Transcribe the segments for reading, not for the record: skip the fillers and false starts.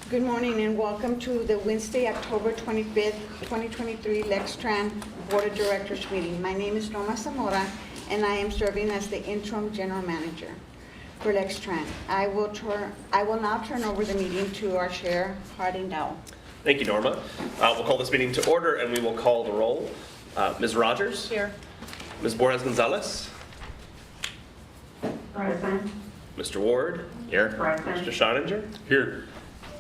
Good morning and welcome to the Wednesday, October 25th, 2023 Lextran Board of Directors meeting. My name is Norma Zamora and I am serving as the interim general manager for Lextran. I will now turn over the meeting to our chair, Harding Dow. Thank you, Norma. We'll call this meeting to order and we will call the roll. Ms. Rogers? Here. Ms. Borges-Gonzalez? Present. Mr. Ward? Here. Present. Mr. Schoninger? Here.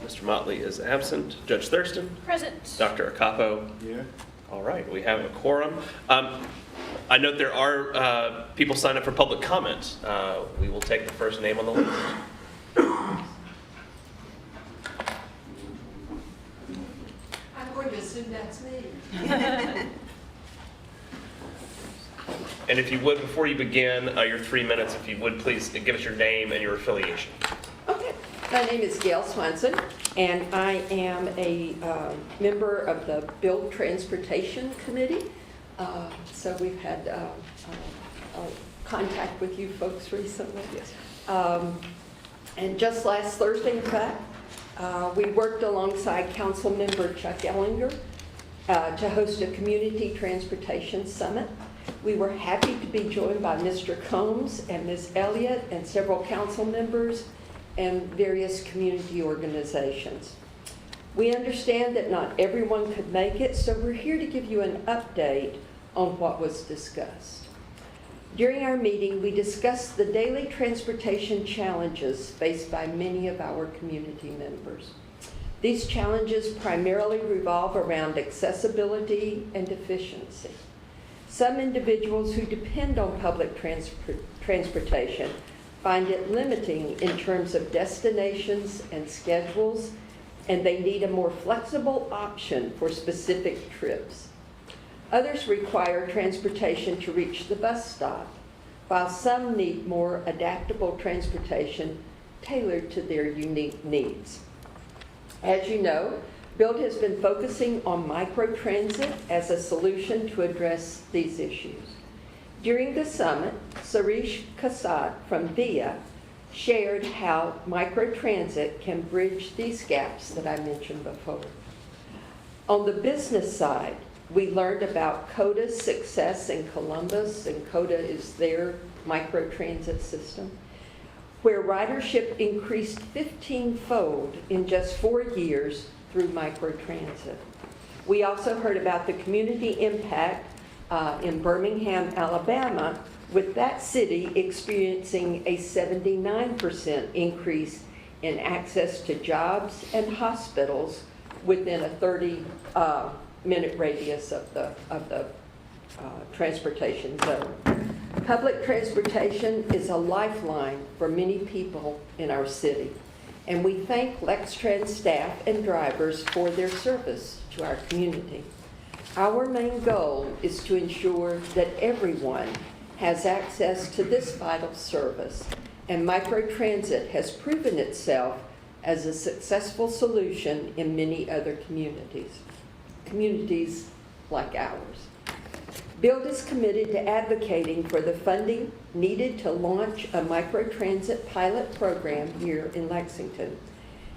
Mr. Motley is absent. Judge Thurston? Present. Dr. Acapo? Here. All right, we have a quorum. I note there are people signed up for public comment. We will take the first name on the list. I'm going to assume that's me. And if you would, before you begin your 3 minutes, if you would please give us your name and your affiliation. Okay. My name is Gail Swanson, and I am a member of the Build Transportation Committee. So we've had contact with you folks recently. Yes. And just last Thursday, in fact, we worked alongside Council Member Chuck Ellinger to host a Community Transportation Summit. We were happy to be joined by Mr. Combs and Ms. Elliott and several council members and various community organizations. We understand that not everyone could make it, so we're here to give you an update on what was discussed. During our meeting, we discussed the daily transportation challenges faced by many of our community members. These challenges primarily revolve around accessibility and efficiency. Some individuals who depend on public transportation find it limiting in terms of destinations and schedules, and they need a more flexible option for specific trips. Others require transportation to reach the bus stop, while some need more adaptable transportation tailored to their unique needs. As you know, Build has been focusing on microtransit as a solution to address these issues. During the summit, Sarish Kasad from VIA shared how microtransit can bridge these gaps that I mentioned before. On the business side, we learned about CODA's success in Columbus, and CODA is their microtransit system, where ridership increased 15-fold in just 4 years through microtransit. We also heard about the community impact in Birmingham, Alabama, with that city experiencing a 79% increase in access to jobs and hospitals within a 30-minute radius of the transportation zone. Public transportation is a lifeline for many people in our city, and we thank Lextran staff and drivers for their service to our community. Our main goal is to ensure that everyone has access to this vital service, and microtransit has proven itself as a successful solution in many other communities like ours. Build is committed to advocating for the funding needed to launch a microtransit pilot program here in Lexington,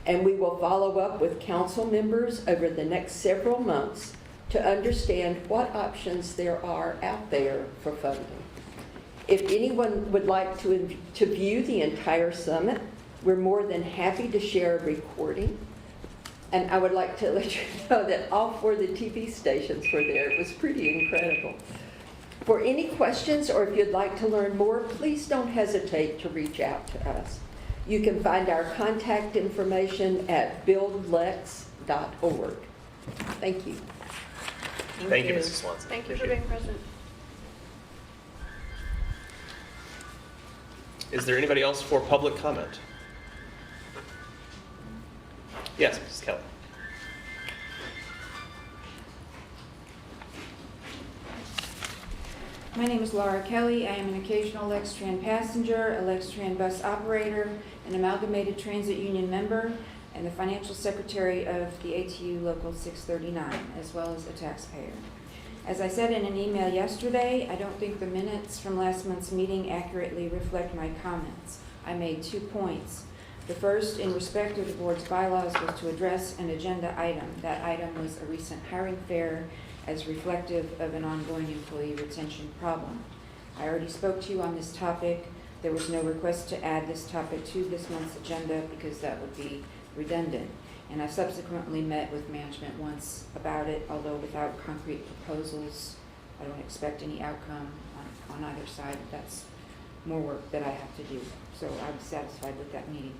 and we will follow up with council members over the next several months to understand what options there are out there for funding. If anyone would like to view the entire summit, we're more than happy to share a recording. And I would like to let you know that all 4 of the TV stations were there. It was pretty incredible. For any questions or if you'd like to learn more, please don't hesitate to reach out to us. You can find our contact information at buildlex.org. Thank you. Thank you, Mrs. Swanson. Thank you for Appreciate being present. it. Is there anybody else for public comment? Yes, Mrs. Kelly. My name is Laura Kelly. I am an occasional Lextran passenger, a Lextran bus operator, an Amalgamated Transit Union member, and the financial secretary of the ATU Local 639, as well as a taxpayer. As I said in an email yesterday, I don't think the minutes from last month's meeting accurately reflect my comments. I made 2 points. The first, in respect of the board's bylaws, was to address an agenda item. That item was a recent hiring fair as reflective of an ongoing employee retention problem. I already spoke to you on this topic. There was no request to add this topic to this month's agenda because that would be redundant. And I subsequently met with management once about it, although without concrete proposals. I don't expect any outcome on either side. That's more work that I have to do. So I was satisfied with that meeting.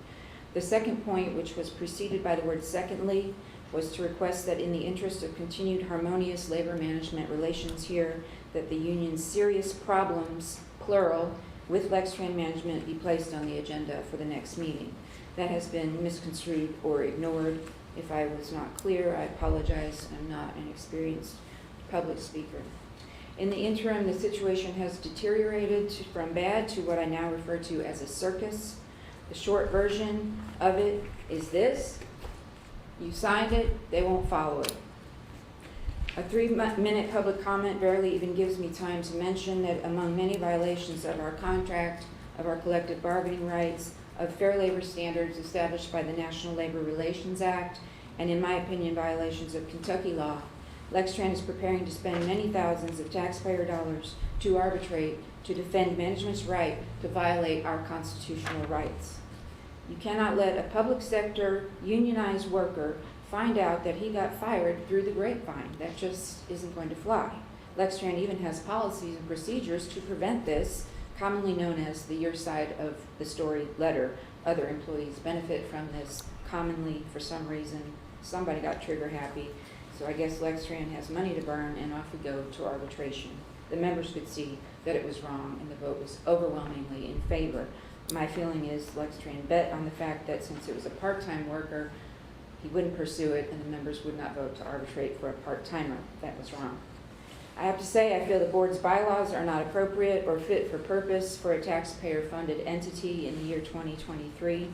The second point, which was preceded by the word secondly, was to request that in the interest of continued harmonious labor management relations here, that the union's serious problems, plural, with Lextran management be placed on the agenda for the next meeting. That has been misconstrued or ignored. If I was not clear, I apologize. I'm not an experienced public speaker. In the interim, the situation has deteriorated from bad to what I now refer to as a circus. The short version of it is this. You signed it, they won't follow it. A 3-minute public comment barely even gives me time to mention that among many violations of our contract, of our collective bargaining rights, of fair labor standards established by the National Labor Relations Act, and in my opinion, violations of Kentucky law, Lextran is preparing to spend many thousands of taxpayer dollars to arbitrate to defend management's right to violate our constitutional rights. You cannot let a public sector unionized worker find out that he got fired through the grapevine. That just isn't going to fly. Lextran even has policies and procedures to prevent this, commonly known as the your side of the story letter. Other employees benefit from this commonly for some reason. Somebody got trigger happy. So I guess Lextran has money to burn, and off we go to arbitration. The members could see that it was wrong, and the vote was overwhelmingly in favor. My feeling is Lextran bet on the fact that since it was a part-time worker, he wouldn't pursue it, and the members would not vote to arbitrate for a part-timer. That was wrong. I have to say, I feel the board's bylaws are not appropriate or fit for purpose for a taxpayer-funded entity in the year 2023.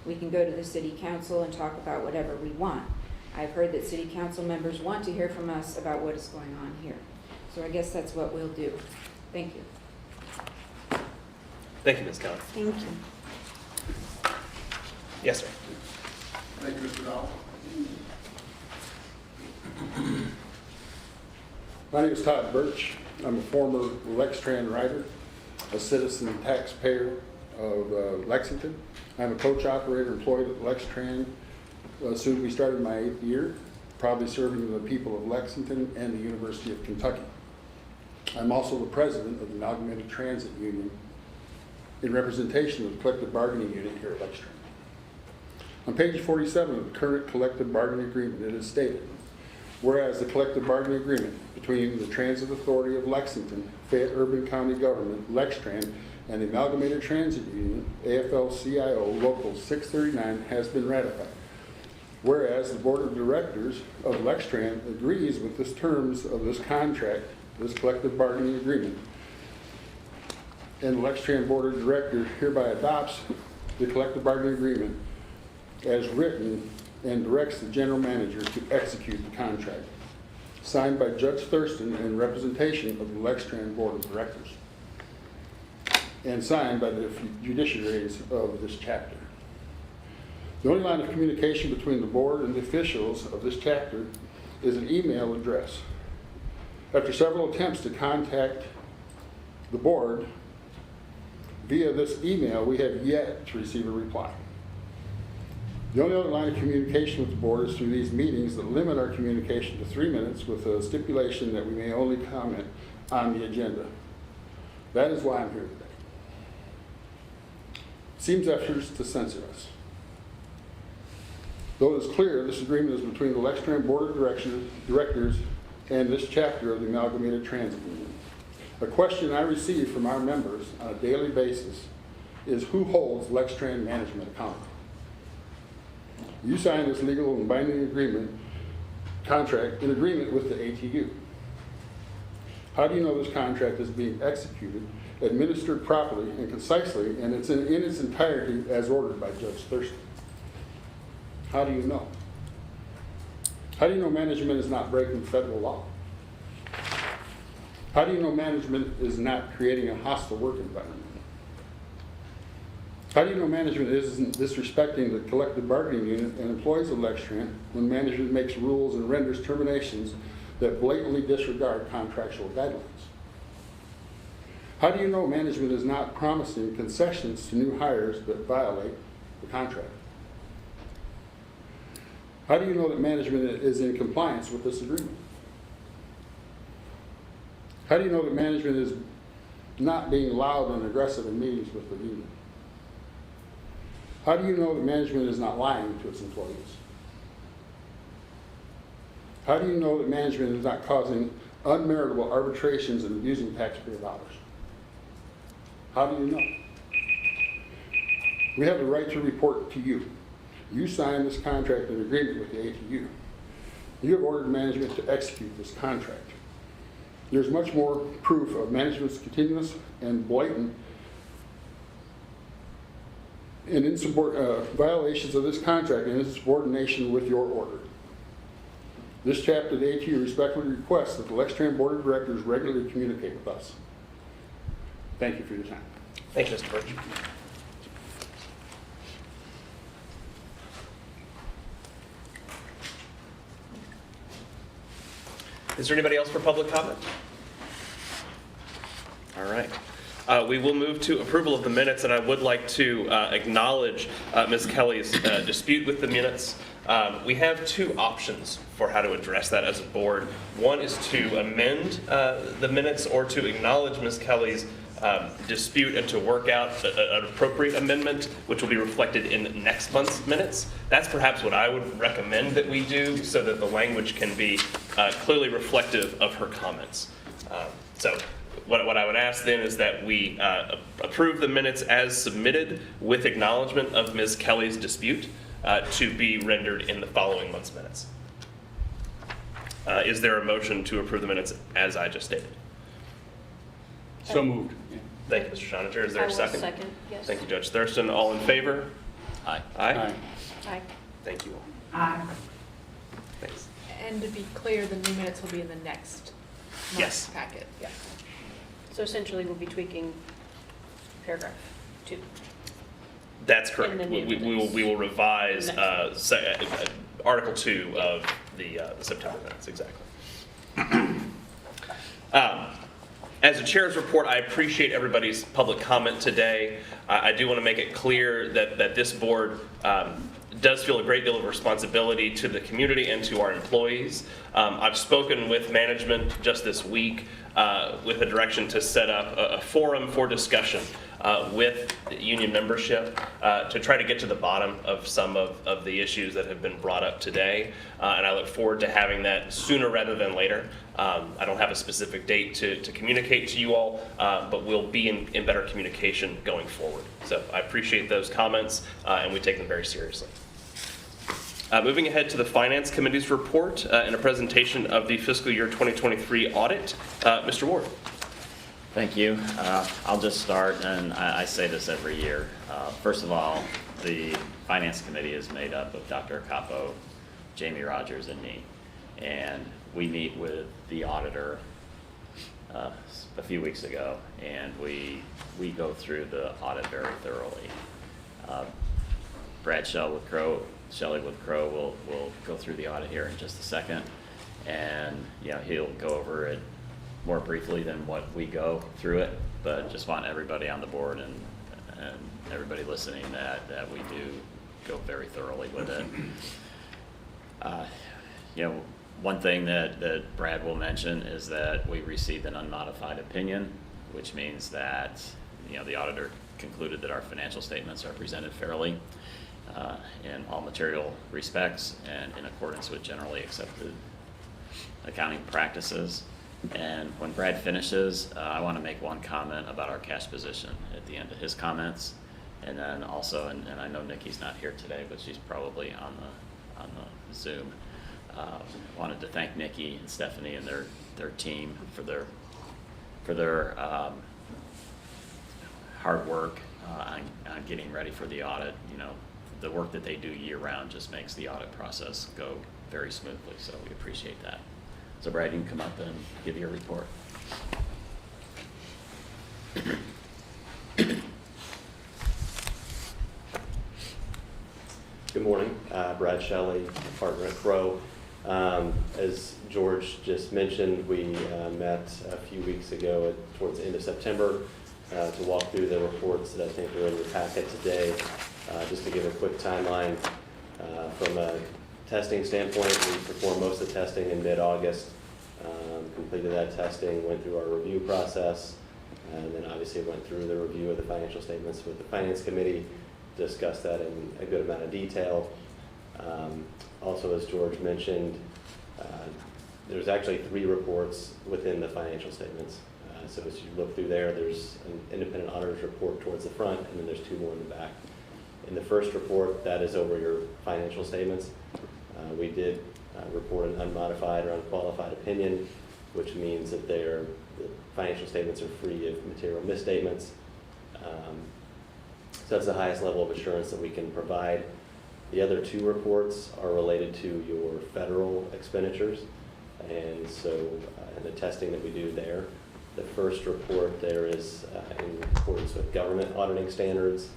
We can go to the city council and talk about whatever we want. I've heard that city council members want to hear from us about what is going on here. So I guess that's what we'll do. Thank you. Thank you, Ms. Keller. Thank you. Yes, sir. Thank you, Mr. Dowell. My name is Todd Birch. I'm a former Lextran rider, a citizen taxpayer of Lexington. I'm a coach operator employed at Lextran. Soon to be starting my 8th year, proudly serving the people of Lexington and the University of Kentucky. I'm also the president of the Amalgamated Transit Union in representation of the collective bargaining unit here at Lextran. On page 47 of the current collective bargaining agreement, it is stated, whereas the collective bargaining agreement between the Transit Authority of Lexington, Fayette Urban County Government, Lextran, and the Amalgamated Transit Union, AFL-CIO Local 639, has been ratified. Whereas the Board of Directors of Lextran agrees with the terms of this contract, this collective bargaining agreement, and the Lextran Board of Directors hereby adopts the collective bargaining agreement as written and directs the general manager to execute the contract. Signed by Judge Thurston in representation of the Lextran Board of Directors, and signed by the judiciaries of this chapter. The only line of communication between the board and the officials of this chapter is an email address. After several attempts to contact the board via this email, we have yet to receive a reply. The only other line of communication with the board is through these meetings that limit our communication to 3 minutes with a stipulation that we may only comment on the agenda. That is why I'm here today. Seems efforts to censor us. Though it is clear this agreement is between the Lextran Board of Directors and this chapter of the Amalgamated Transit Union. A question I receive from our members on a daily basis is who holds Lextran management accountable? You signed this legal and binding contract in agreement with the ATU. How do you know this contract is being executed, administered properly and concisely, and it's in its entirety as ordered by Judge Thurston? How do you know? How do you know management is not breaking federal law? How do you know management is not creating a hostile work environment? How do you know management isn't disrespecting the collective bargaining unit and employees of Lextran when management makes rules and renders terminations that blatantly disregard contractual guidelines? How do you know management is not promising concessions to new hires that violate the contract? How do you know that management is in compliance with this agreement? How do you know that management is not being loud and aggressive in meetings with the union? How do you know that management is not lying to its employees? How do you know that management is not causing unmeritable arbitrations and abusing taxpayer dollars? How do you know? We have the right to report to you. You signed this contract in agreement with the ATU. You have ordered management to execute this contract. There's much more proof of management's continuous and blatant and violations of this contract and insubordination with your order. This chapter of the ATU respectfully requests that the Lextran Board of Directors regularly communicate with us. Thank you for your time. Thank you, Mr. Birch. Is there anybody else for public comment? All right. We will move to approval of the minutes, and I would like to acknowledge Ms. Kelly's dispute with the minutes. We have two options for how to address that as a board. One is to amend the minutes or to acknowledge Ms. Kelly's dispute and to work out an appropriate amendment, which will be reflected in next month's minutes. That's perhaps what I would recommend that we do so that the language can be clearly reflective of her comments. So what I would ask then is that we approve the minutes as submitted with acknowledgement of Ms. Kelly's dispute to be rendered in the following month's minutes. Is there a motion to approve the minutes as I just stated? So moved. Thank you, Mr. Schoninger. Is there a second? Second, yes. Thank you, Judge Thurston. All in favor? Aye. Aye. Aye. Thank you all. Aye. Thanks. And to be clear, the new minutes will be in the next Yes. month's packet. Yeah. So essentially, we'll be tweaking paragraph 2. That's correct. In the new We will revise Next Article 2 of the September minutes, exactly. As a chair's report, I appreciate everybody's public comment today. I do want to make it clear that this board does feel a great deal of responsibility to the community and to our employees. I've spoken with management just this week with a direction to set up a forum for discussion with union membership to try to get to the bottom of some of the issues that have been brought up today. And I look forward to having that sooner rather than later. I don't have a specific date to communicate to you all, but we'll be in better communication going forward. So I appreciate those comments, and we take them very seriously. Moving ahead to the Finance Committee's report and a presentation of the fiscal year 2023 audit. Mr. Ward. Thank you. I'll just start, and I say this every year. First of all, the Finance Committee is made up of Dr. Capo, Jamie Rogers, and me. And we meet with the auditor a few weeks ago, and we go through the audit very thoroughly. Brad Shelley with Crow will go through the audit here in just a second, and he'll go over it more briefly than what we go through it, but just want everybody on the board and everybody listening that we do go very thoroughly with it. One thing that Brad will mention is that we received an unmodified opinion, which means that the auditor concluded that our financial statements are presented fairly in all material respects and in accordance with generally accepted accounting practices. And when Brad finishes, I want to make one comment about our cash position at the end of his comments. And then also, and I know Nikki's not here today, but she's probably on the Zoom. Wanted to thank Nikki and Stephanie and their team for their hard work on getting ready for the audit. The work that they do year-round just makes the audit process go very smoothly, so we appreciate that. So Brad, you can come up and give your report. morning. Brad Shelley, partner at Crow. As George just mentioned, we met a few weeks ago towards the end of September to walk through the reports that I think are in your packet today. Just to give a quick timeline, from a testing standpoint, we performed most of the testing in mid-August, completed that testing, went through our review process, and then obviously went through the review of the financial statements with the Finance Committee, discussed that in a good amount of detail. Also, as George mentioned, there's actually 3 reports within the financial statements. So as you look through there, there's an independent auditor's report towards the front, and then there's 2 more in the back. In the first report, that is over your financial statements. We did report an unmodified or unqualified opinion, which means that the financial statements are free of material misstatements. So that's the highest level of assurance that we can provide. The other 2 reports are related to your federal expenditures, and so in the testing that we do there. The first report there is in accordance with government auditing standards,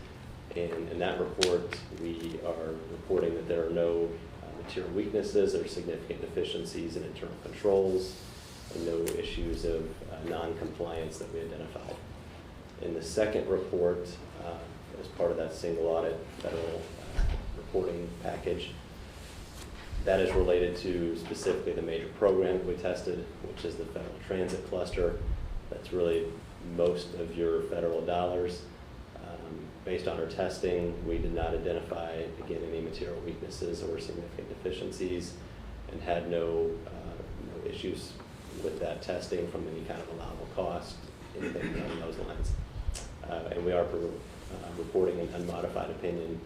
and in that report we are reporting that there are no material weaknesses or significant deficiencies in internal controls, and no issues of non-compliance that we identified. In the second report, as part of that single audit federal reporting package, that is related to specifically the major program that we tested, which is the federal transit cluster. That's really most of your federal dollars. Based on our testing, we did not identify, again, any material weaknesses or significant deficiencies, and had no issues with that testing from any kind of allowable cost, anything along those lines. And we are reporting an unmodified opinion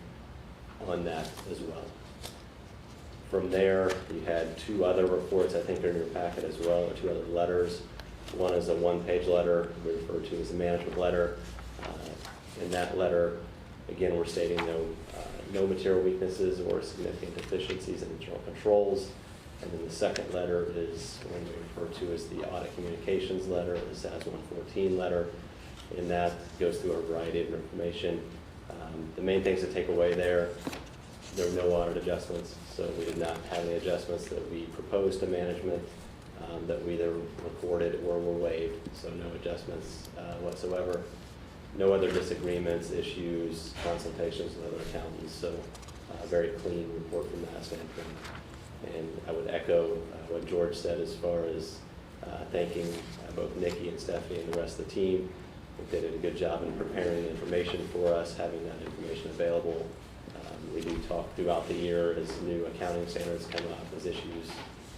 on that as well. From there, you had 2 other reports, I think are in your packet as well, or 2 other letters. One is a 1-page letter we refer to as a management letter. In that letter, again, we're stating no material weaknesses or significant deficiencies in internal controls. And then the second letter is one we refer to as the audit communications letter, the SAS 114 letter. And that goes through a variety of information. The main things to take away there were no audit adjustments. So we did not have any adjustments that we proposed to management that we either recorded or were waived. So no adjustments whatsoever. No other disagreements, issues, consultations with other accountants. So a very clean report from that standpoint. And I would echo what George said as far as thanking both Nikki and Stephanie and the rest of the team. They did a good job in preparing the information for us, having that information available. We do talk throughout the year as new accounting standards come up, as issues,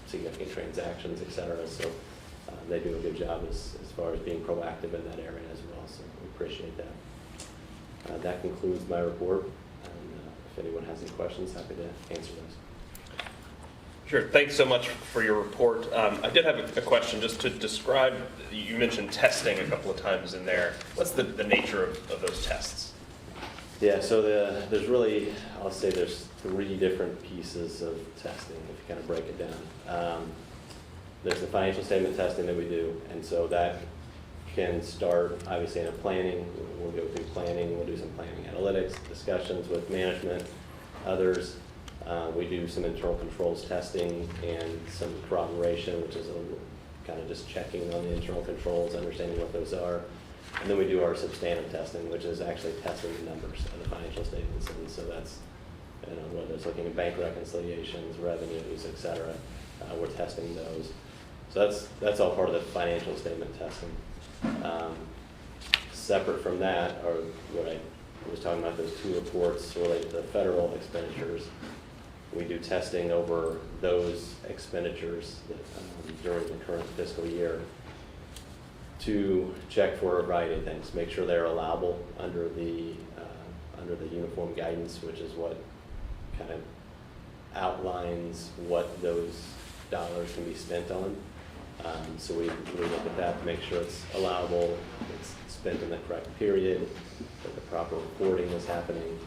significant transactions, et cetera. So they do a good job as far as being proactive in that area as well. So we appreciate that. That concludes my report. And if anyone has any questions, happy to answer those. Sure. Thanks so much for your report. I did have a question just to describe, you mentioned testing a couple of times in there. What's the nature of those tests? Yeah, so there's really, I'll say there's 3 different pieces of testing, if you kind of break it down. There's the financial statement testing that we do, and so that can start obviously in a planning. We'll go through planning, we'll do some planning analytics, discussions with management, others. We do some internal controls testing and some corroboration, which is kind of just checking on the internal controls, understanding what those are. And then we do our substantive testing, which is actually testing the numbers of the financial statements. And so that's, whether it's looking at bank reconciliations, revenues, et cetera, we're testing those. So that's all part of the financial statement testing. Separate from that are what I was talking about, those 2 reports related to the federal expenditures. We do testing over those expenditures that, during the current fiscal year to check for a variety of things, make sure they're allowable under the uniform guidance, which is what kind of outlines what those dollars can be spent on. So we look at that to make sure it's allowable, it's spent in the correct period, that the proper reporting is happening.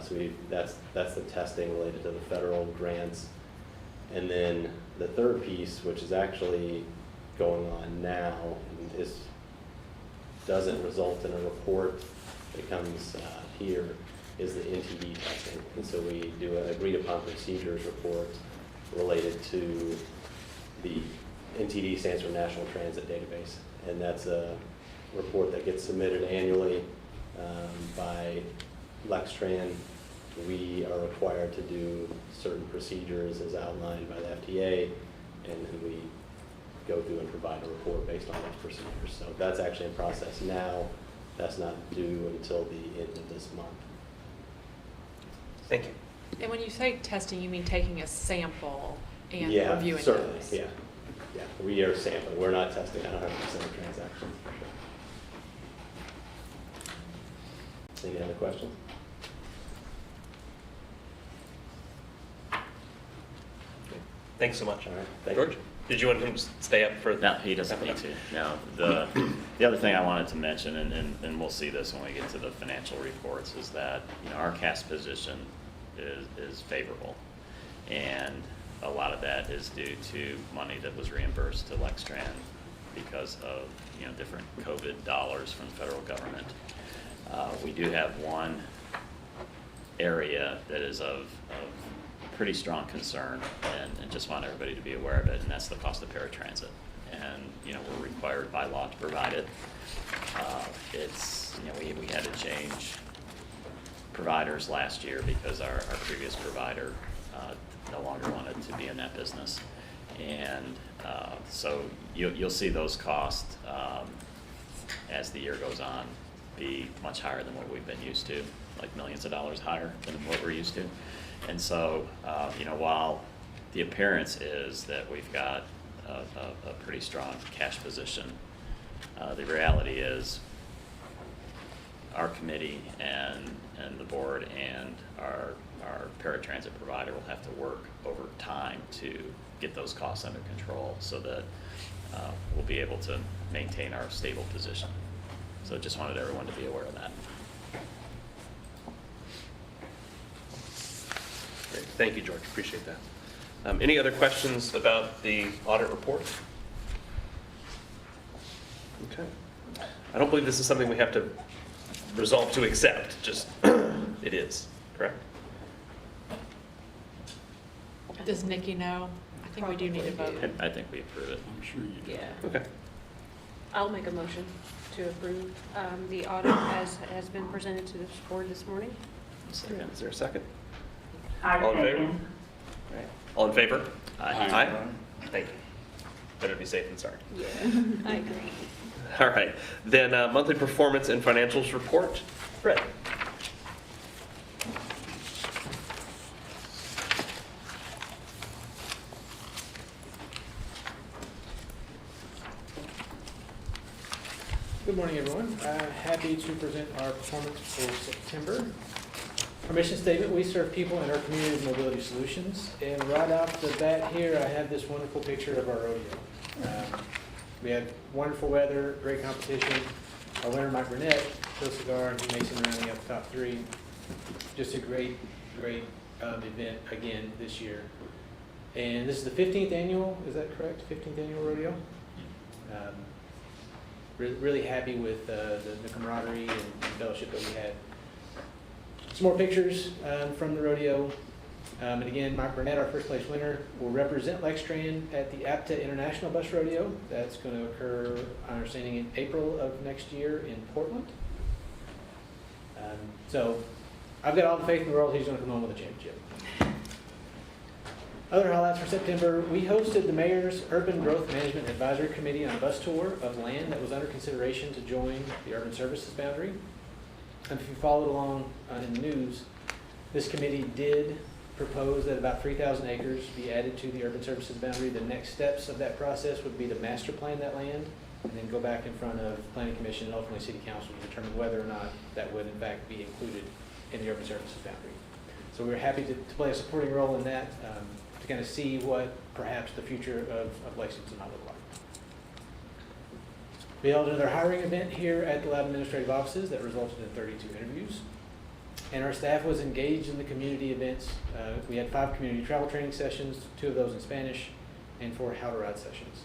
So that's the testing related to the federal grants. And then the third piece, which is actually going on now, doesn't result in a report that comes here, is the NTD testing. And so we do an agreed upon procedures report related to the NTD stands for National Transit Database. And that's a report that gets submitted annually by Lextran. We are required to do certain procedures as outlined by the FDA, and then we go through and provide a report based on those procedures. So that's actually in process now. That's not due until the end of this month. Thank you. And when you say testing, you mean taking a sample and Yeah, reviewing certainly, those? yeah. Yeah, we are sampling. We're not testing 100% of transactions. Any other questions? Thanks so much. All right, thank you. George, did you want him to stay up for? No, he doesn't need to. No, the other thing I wanted to mention, and we'll see this when we get to the financial reports, is that, our cash position is favorable. And a lot of that is due to money that was reimbursed to Lextran because of, different COVID dollars from the federal government. We do have one area that is of pretty strong concern, and just want everybody to be aware of it, and that's the cost of paratransit. And, we're required by law to provide it. It's, we had to change providers last year because our previous provider no longer wanted to be in that business. And so you'll see those costs as the year goes on be much higher than what we've been used to, like millions of dollars higher than what we're used to. And so, while the appearance is that we've got a pretty strong cash position, the reality is our committee and the board and our paratransit provider will have to work over time to get those costs under control so that we'll be able to maintain our stable position. So just wanted everyone to be aware of that. Great. Thank you, George. Appreciate that. Any other questions about the audit report? Okay. I don't believe this is something we have to resolve to accept, just it is, correct? Does Nikki know? I think we do need to vote. I think we approve it. I'm sure you do. Yeah. Okay. I'll make a motion to approve the audit as has been presented to this board this morning. Second. Is there a second? I All in favor? second. All right. All in favor? Aye. Thank you. Better be safe than sorry. Yeah, I agree. All right. Then monthly performance and financials report. Brett. Good morning, everyone. Happy to present our performance for September. Our mission statement: we serve people in our community with mobility solutions. And right off the bat here, I have this wonderful picture of our rodeo. We had wonderful weather, great competition. Our winner, Mike Burnett, Phil Cigar, and Hugh Mason rounding out the top three. Just a great event again this year. And this is the 15th annual, is that correct? 15th annual rodeo? Really happy with the camaraderie and fellowship that we had. Some more pictures from the rodeo. And again, Mike Burnett, our first place winner, will represent Lextran at the APTA International Bus Rodeo. That's going to occur, I'm understanding, in April of next year in Portland. So I've got all the faith in the world he's going to come home with a championship. Other highlights for September: we hosted the Mayor's Urban Growth Management Advisory Committee on a bus tour of land that was under consideration to join the urban services boundary. And if you followed along in the news, this committee did propose that about 3,000 acres be added to the urban services boundary. The next steps of that process would be to master plan that land and then go back in front of Planning Commission and ultimately City Council to determine whether or not that would in fact be included in the urban services boundary. So we're happy to play a supporting role in that, to kind of see what perhaps the future of Lexington might look like. We held another hiring event here at the Lab Administrative Offices that resulted in 32 interviews. And our staff was engaged in the community events. We had 5 community travel training sessions, 2 of those in Spanish, and 4 how to ride sessions.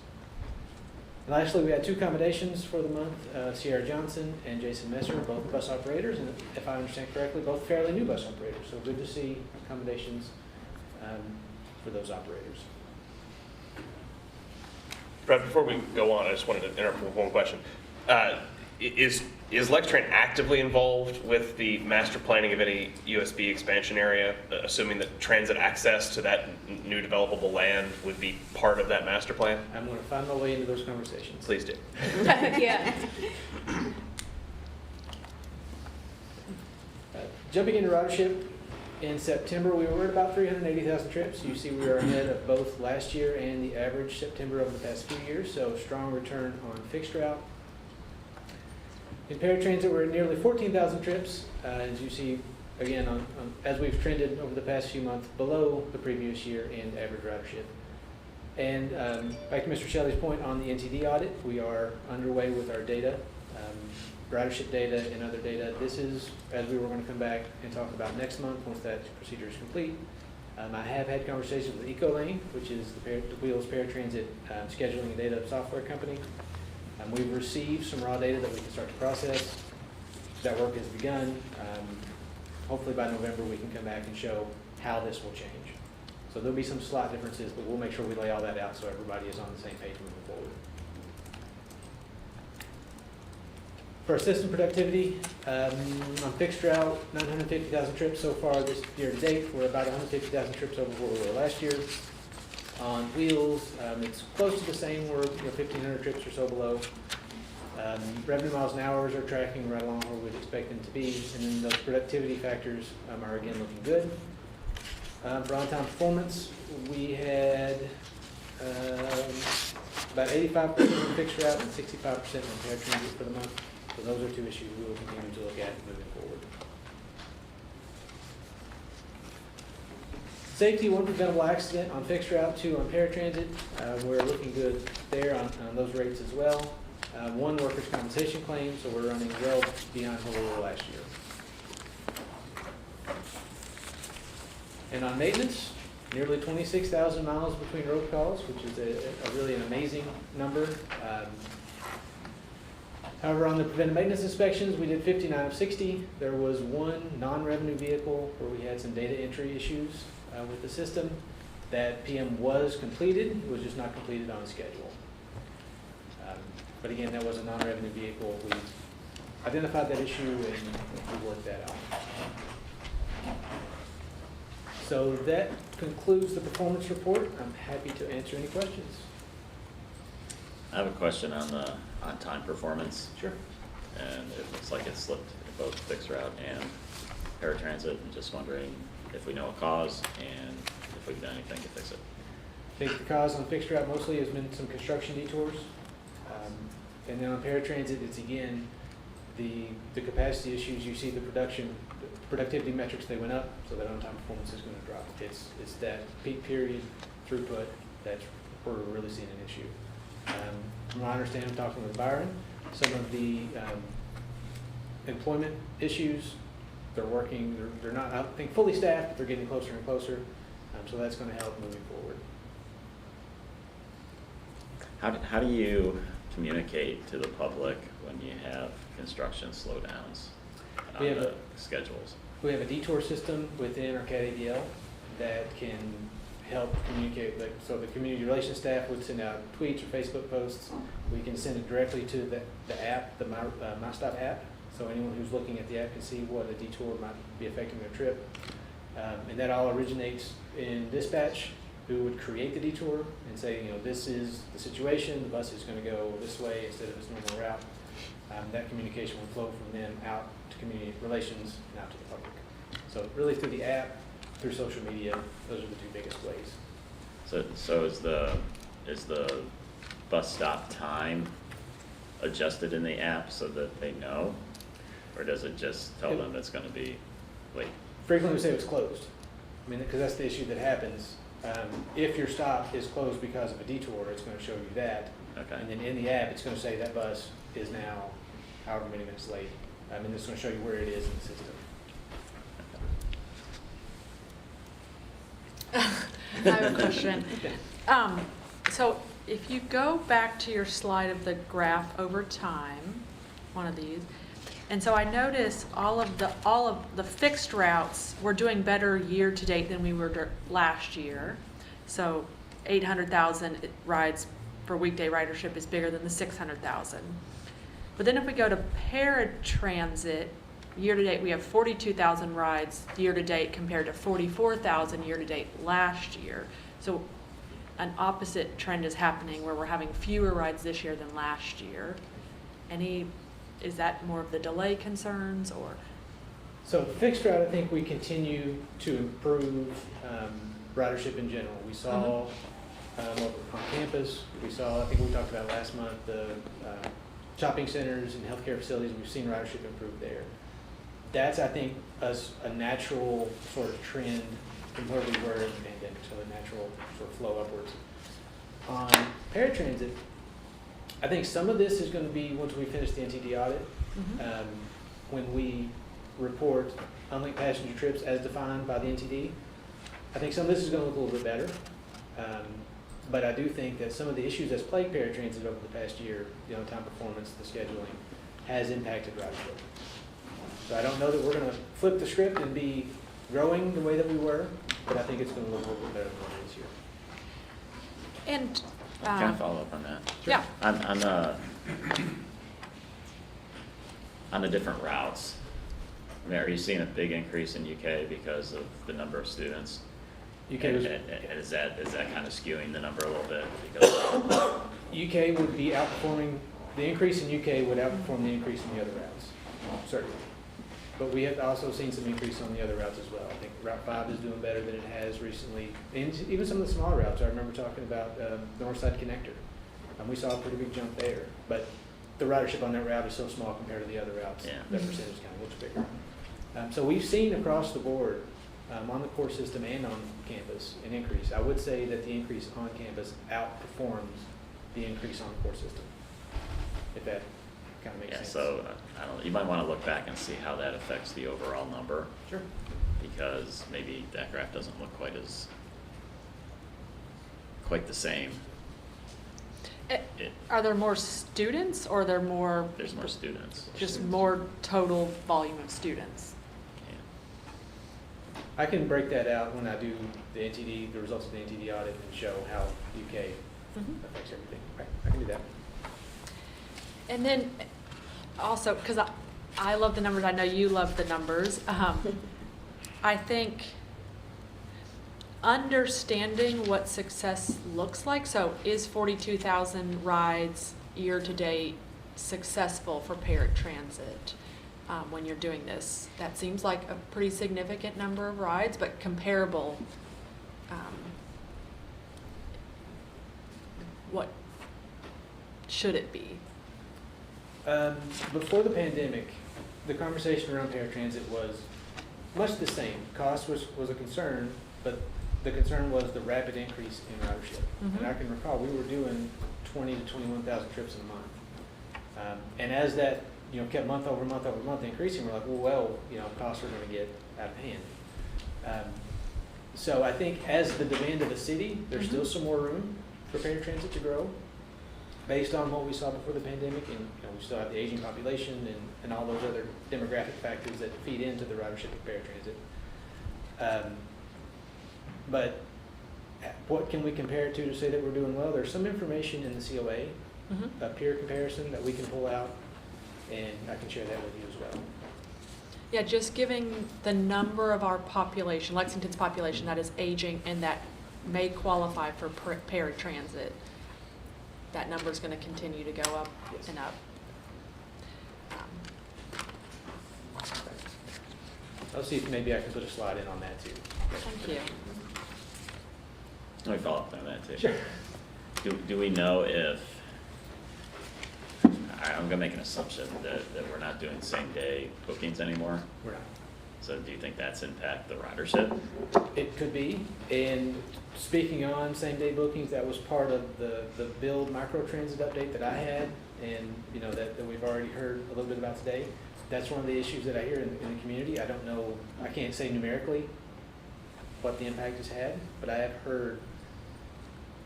And lastly, we had 2 accommodations for the month, Sierra Johnson and Jason Messer, both bus operators, and if I understand correctly, both fairly new bus operators. So good to see accommodations for those operators. Brad, before we go on, I just wanted to interrupt with one question. Is Lextran actively involved with the master planning of any USB expansion area, assuming that transit access to that new developable land would be part of that master plan? I'm going to find my way into those conversations. Please do. Yeah. Jumping into ridership, in September, we were at about 380,000 trips. You see we are ahead of both last year and the average September over the past few years, so strong return on fixed route. In paratransit, we're at nearly 14,000 trips. As you see, again, as we've trended over the past few months, below the previous year and average ridership. And back to Mr. Shelley's point on the NTD audit, we are underway with our data, ridership data and other data. This is, as we were going to come back and talk about next month once that procedure is complete. I have had conversations with Ecolane, which is the Wheels Paratransit scheduling and data software company. We've received some raw data that we can start to process. That work has begun. Hopefully by November we can come back and show how this will change. So there'll be some slight differences, but we'll make sure we lay all that out so everybody is on the same page moving forward. For our system productivity, on fixed route, 950,000 trips so far this year to date. We're about 150,000 trips over where we were last year. On wheels, it's close to the same. We're 1,500 trips or so below. Revenue miles and hours are tracking right along where we'd expect them to be. And then those productivity factors are again looking good. For on-time performance, we had about 85% on fixed route and 65% on paratransit for the month. So those are 2 issues we will continue to look at moving forward. Safety, 1 preventable accident on fixed route, 2 on paratransit. We're looking good there on those rates as well. 1 workers' compensation claim, so we're running well beyond where we were last year. And on maintenance, nearly 26,000 miles between road calls, which is a really an amazing number. However, on the preventive maintenance inspections, we did 59 of 60. There was 1 non-revenue vehicle where we had some data entry issues with the system. That PM was completed, it was just not completed on schedule. But again, that was a non-revenue vehicle. We identified that issue and we worked that out. So that concludes the performance report. I'm happy to answer any questions. I have a question on the on-time performance. Sure. And it looks like it slipped in both fixed route and paratransit. I'm just wondering if we know a cause and if we've done anything to fix it. I think the cause on fixed route mostly has been some construction detours. And then on paratransit, it's again the capacity issues. You see the productivity metrics, they went up, so that on-time performance is going to drop. It's that peak period throughput that's where we're really seeing an issue. From what I understand, I'm talking with Byron, some of the employment issues, they're working, they're not, I think, fully staffed, but they're getting closer and closer. So that's going to help moving forward. How do you communicate to the public when you have construction slowdowns on We have the schedules? We have a detour system within our CAT ADL that can help communicate. So the community relations staff would send out tweets or Facebook posts. We can send it directly to the app, the MyStop app. So anyone who's looking at the app can see what a detour might be affecting their trip. And that all originates in dispatch, who would create the detour and say, this is the situation, the bus is going to go this way instead of its normal route. That communication will flow from them out to community relations and out to the public. So really through the app, through social media, those are the 2 biggest ways. So is the bus stop time adjusted in the app so that they know? Or does it just tell them it's going to be late? Frequently we say it's closed. I mean, because that's the issue that happens. If your stop is closed because of a detour, it's going to show you that. Okay. And then in the app, it's going to say that bus is now however many minutes late. And it's going to show you where it is in the system. I have a question. So if you go back to your slide of the graph over time, one of these, and so I notice all of the fixed routes, we're doing better year to date than we were last year. So 800,000 rides for weekday ridership is bigger than the 600,000. But then if we go to paratransit, year to date we have 42,000 rides year to date compared to 44,000 year to date last year. So an opposite trend is happening where we're having fewer rides this year than last year. Is that more of the delay concerns or? So fixed route, I think we continue to improve ridership in general. We saw over on campus, I think we talked about last month, the shopping centers and healthcare facilities, we've seen ridership improve there. That's, I think, a natural sort of trend from where we were in the pandemic, so a natural sort of flow upwards. On paratransit, I think some of this is going to be once we finish the NTD audit, when we report unlinked passenger trips as defined by the NTD. I think some of this is going to look a little bit better, but I do think that some of the issues that's plagued paratransit over the past year, the on-time performance, the scheduling, has impacted ridership. So I don't know that we're going to flip the script and be growing the way that we were, but I think it's going to look a little bit better than it is this year. And Can I follow up on that? yeah. On the different routes, I mean, are you seeing a big increase in UK because of the number of students? UK was, And is that kind of skewing the number a little bit? Because UK would be outperforming, the increase in UK would outperform the increase in the other routes, certainly. But we have also seen some increase on the other routes as well. I think Route 5 is doing better than it has recently. And even some of the smaller routes, I remember talking about Northside Connector. We saw a pretty big jump there. But the ridership on that route is so small compared to the other routes. Yeah. That percentage kind of looks bigger. So we've seen across the board, on the core system and on campus, an increase. I would say that the increase on campus outperforms the increase on the core system, if that kind of makes sense. So I don't know, you might want to look back and see how that affects the overall number. Sure. Because maybe that graph doesn't look quite the same. Are there more students or there's more students. just more total volume of students? I can break that out when I do the NTD, the results of the NTD audit, and show how UK affects everything. I can do that. And then also, because I love the numbers, I know you love the numbers. I think understanding what success looks like, so is 42,000 rides year to date successful for paratransit? When you're doing this, that seems like a pretty significant number of rides, but comparable. What should it be? Before the pandemic, the conversation around paratransit was much the same. Cost was a concern, but the concern was the rapid increase in ridership. And I can recall we were doing 20 to 21,000 trips in a month. And as that kept month over month over month increasing, we're like, costs are going to get out of hand. So I think as the demand of the city, there's still some more room for paratransit to grow based on what we saw before the pandemic. And we still have the aging population and all those other demographic factors that feed into the ridership of paratransit. But what can we compare it to say that we're doing well? There's some information in the COA, a peer comparison that we can pull out, and I can share that with you as well. Yeah, just giving the number of our population, Lexington's population that is aging and that may qualify for paratransit, that number is going to continue to go up and up. I'll see if maybe I can put a slide in on that too. Thank you. Let me follow up on that too. Sure. Do we know if, I'm going to make an assumption that we're not doing same day bookings anymore. We're not. So do you think that's impact the ridership? It could be. And speaking on same day bookings, that was part of the build microtransit update that I had, and that we've already heard a little bit about today. That's one of the issues that I hear in the community. I don't know, I can't say numerically what the impact has had, but I have heard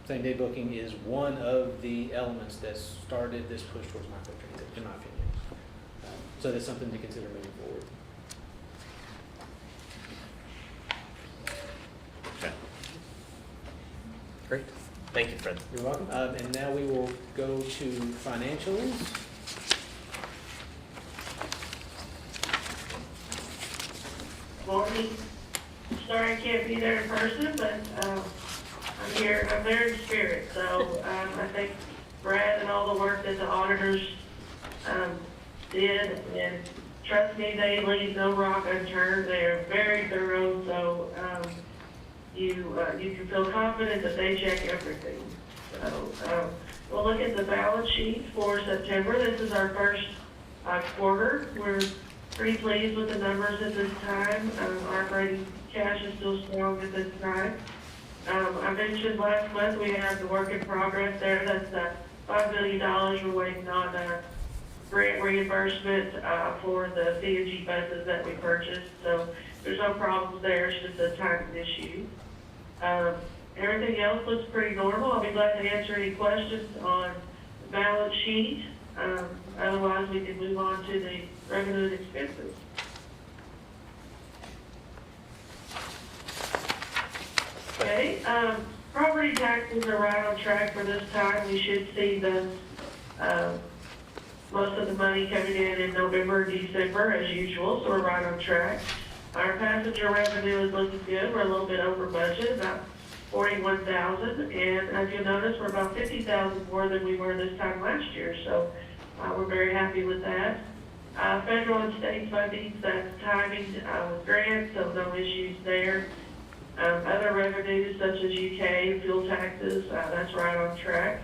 same-day booking is one of the elements that started this push towards microtransit, in my opinion. So that's something to consider moving forward. Okay. Great. Thank you, Fred. You're welcome. And now we will go to financials. Morning. Sorry I can't be there in person, but I'm here, I'm there in spirit. So I think Brad and all the work that the auditors did, and trust me, they leave no rock unturned. They are very thorough, so you can feel confident that they check everything. So we'll look at the balance sheet for September. This is our first quarter. We're pretty pleased with the numbers at this time. Our operating cash is still strong at this time. I mentioned last month we have the work in progress there. That's $5 million we're waiting on grant reimbursement for the CNG buses that we purchased. So there's no problems there. It's just a timing issue. Everything else looks pretty normal. I'll be glad to answer any questions on the balance sheet. Otherwise, we can move on to the revenue and expenses. Okay, property taxes are right on track for this time. We should see the most of the money coming in November and December as usual, so we're right on track. Our passenger revenue is looking good. We're a little bit over budget, about $41,000, and as you'll notice, we're about $50,000 more than we were this time last year, so we're very happy with that. Federal and state funding, that's timing with grants, so no issues there. Other revenues such as UK, fuel taxes, that's right on track.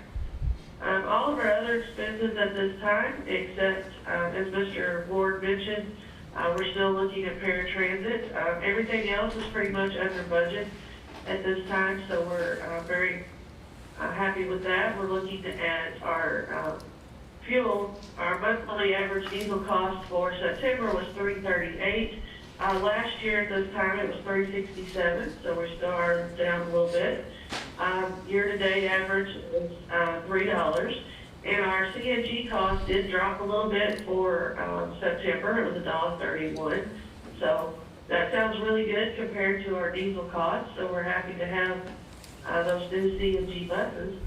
All of our other expenses at this time, except as Mr. Ward mentioned, we're still looking at paratransit. Everything else is pretty much under budget at this time, so we're very happy with that. We're looking at our fuel. Our monthly average diesel cost for September was $3.38. Last year at this time it was $3.67, so we still are down a little bit. Year-to-date average is $3, and our CNG cost did drop a little bit for September. It was $1.31, so that sounds really good compared to our diesel costs. So we're happy to have those new CNG buses.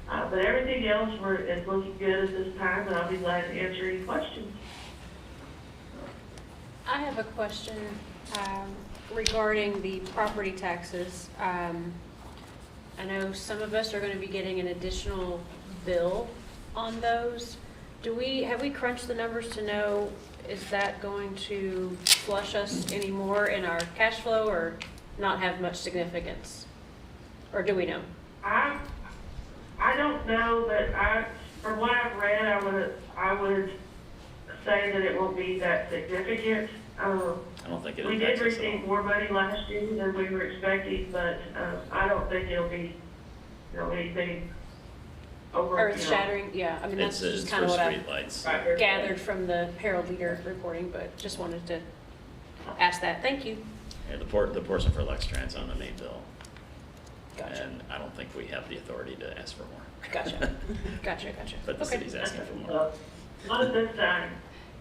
But everything else is looking good at this time, and I'll be glad to answer any questions. I have a question regarding the property taxes. I know some of us are going to be getting an additional bill on those. Have we crunched the numbers to know, is that going to flush us any more in our cash flow or not have much significance? Or do we know? I don't know, but from what I've read, I would say that it won't be that significant. I don't think it We impacts did us at receive all. more money last year than we were expecting, but I don't think it'll be, anything over. Earth shattering? Yeah, I mean, that's It's just for kind of what I streetlights. Right. gathered from the Herald Leader reporting, but just wanted to ask that. Thank you. Yeah, the portion for Lextran's on the main bill. Gotcha. And I don't think we have the authority to ask for more. Gotcha. Gotcha. But the Okay. city's asking for more. Not at this time.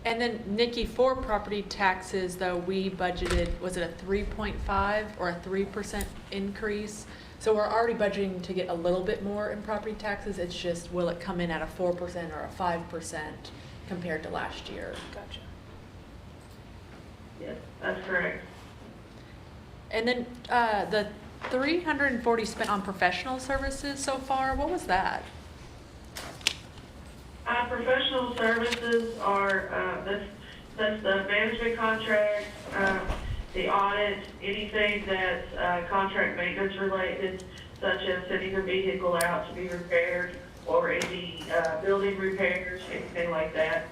And then Nikki, for property taxes, though, we budgeted, was it a 3.5 or a 3% increase? So we're already budgeting to get a little bit more in property taxes. It's just, will it come in at a 4% or a 5% compared to last year? Gotcha. Yes, that's correct. And then the 340 spent on professional services so far, what was that? Professional services are, that's the management contract, the audit, anything that's contract maintenance related, such as sending a vehicle out to be repaired or any building repairs, anything like that.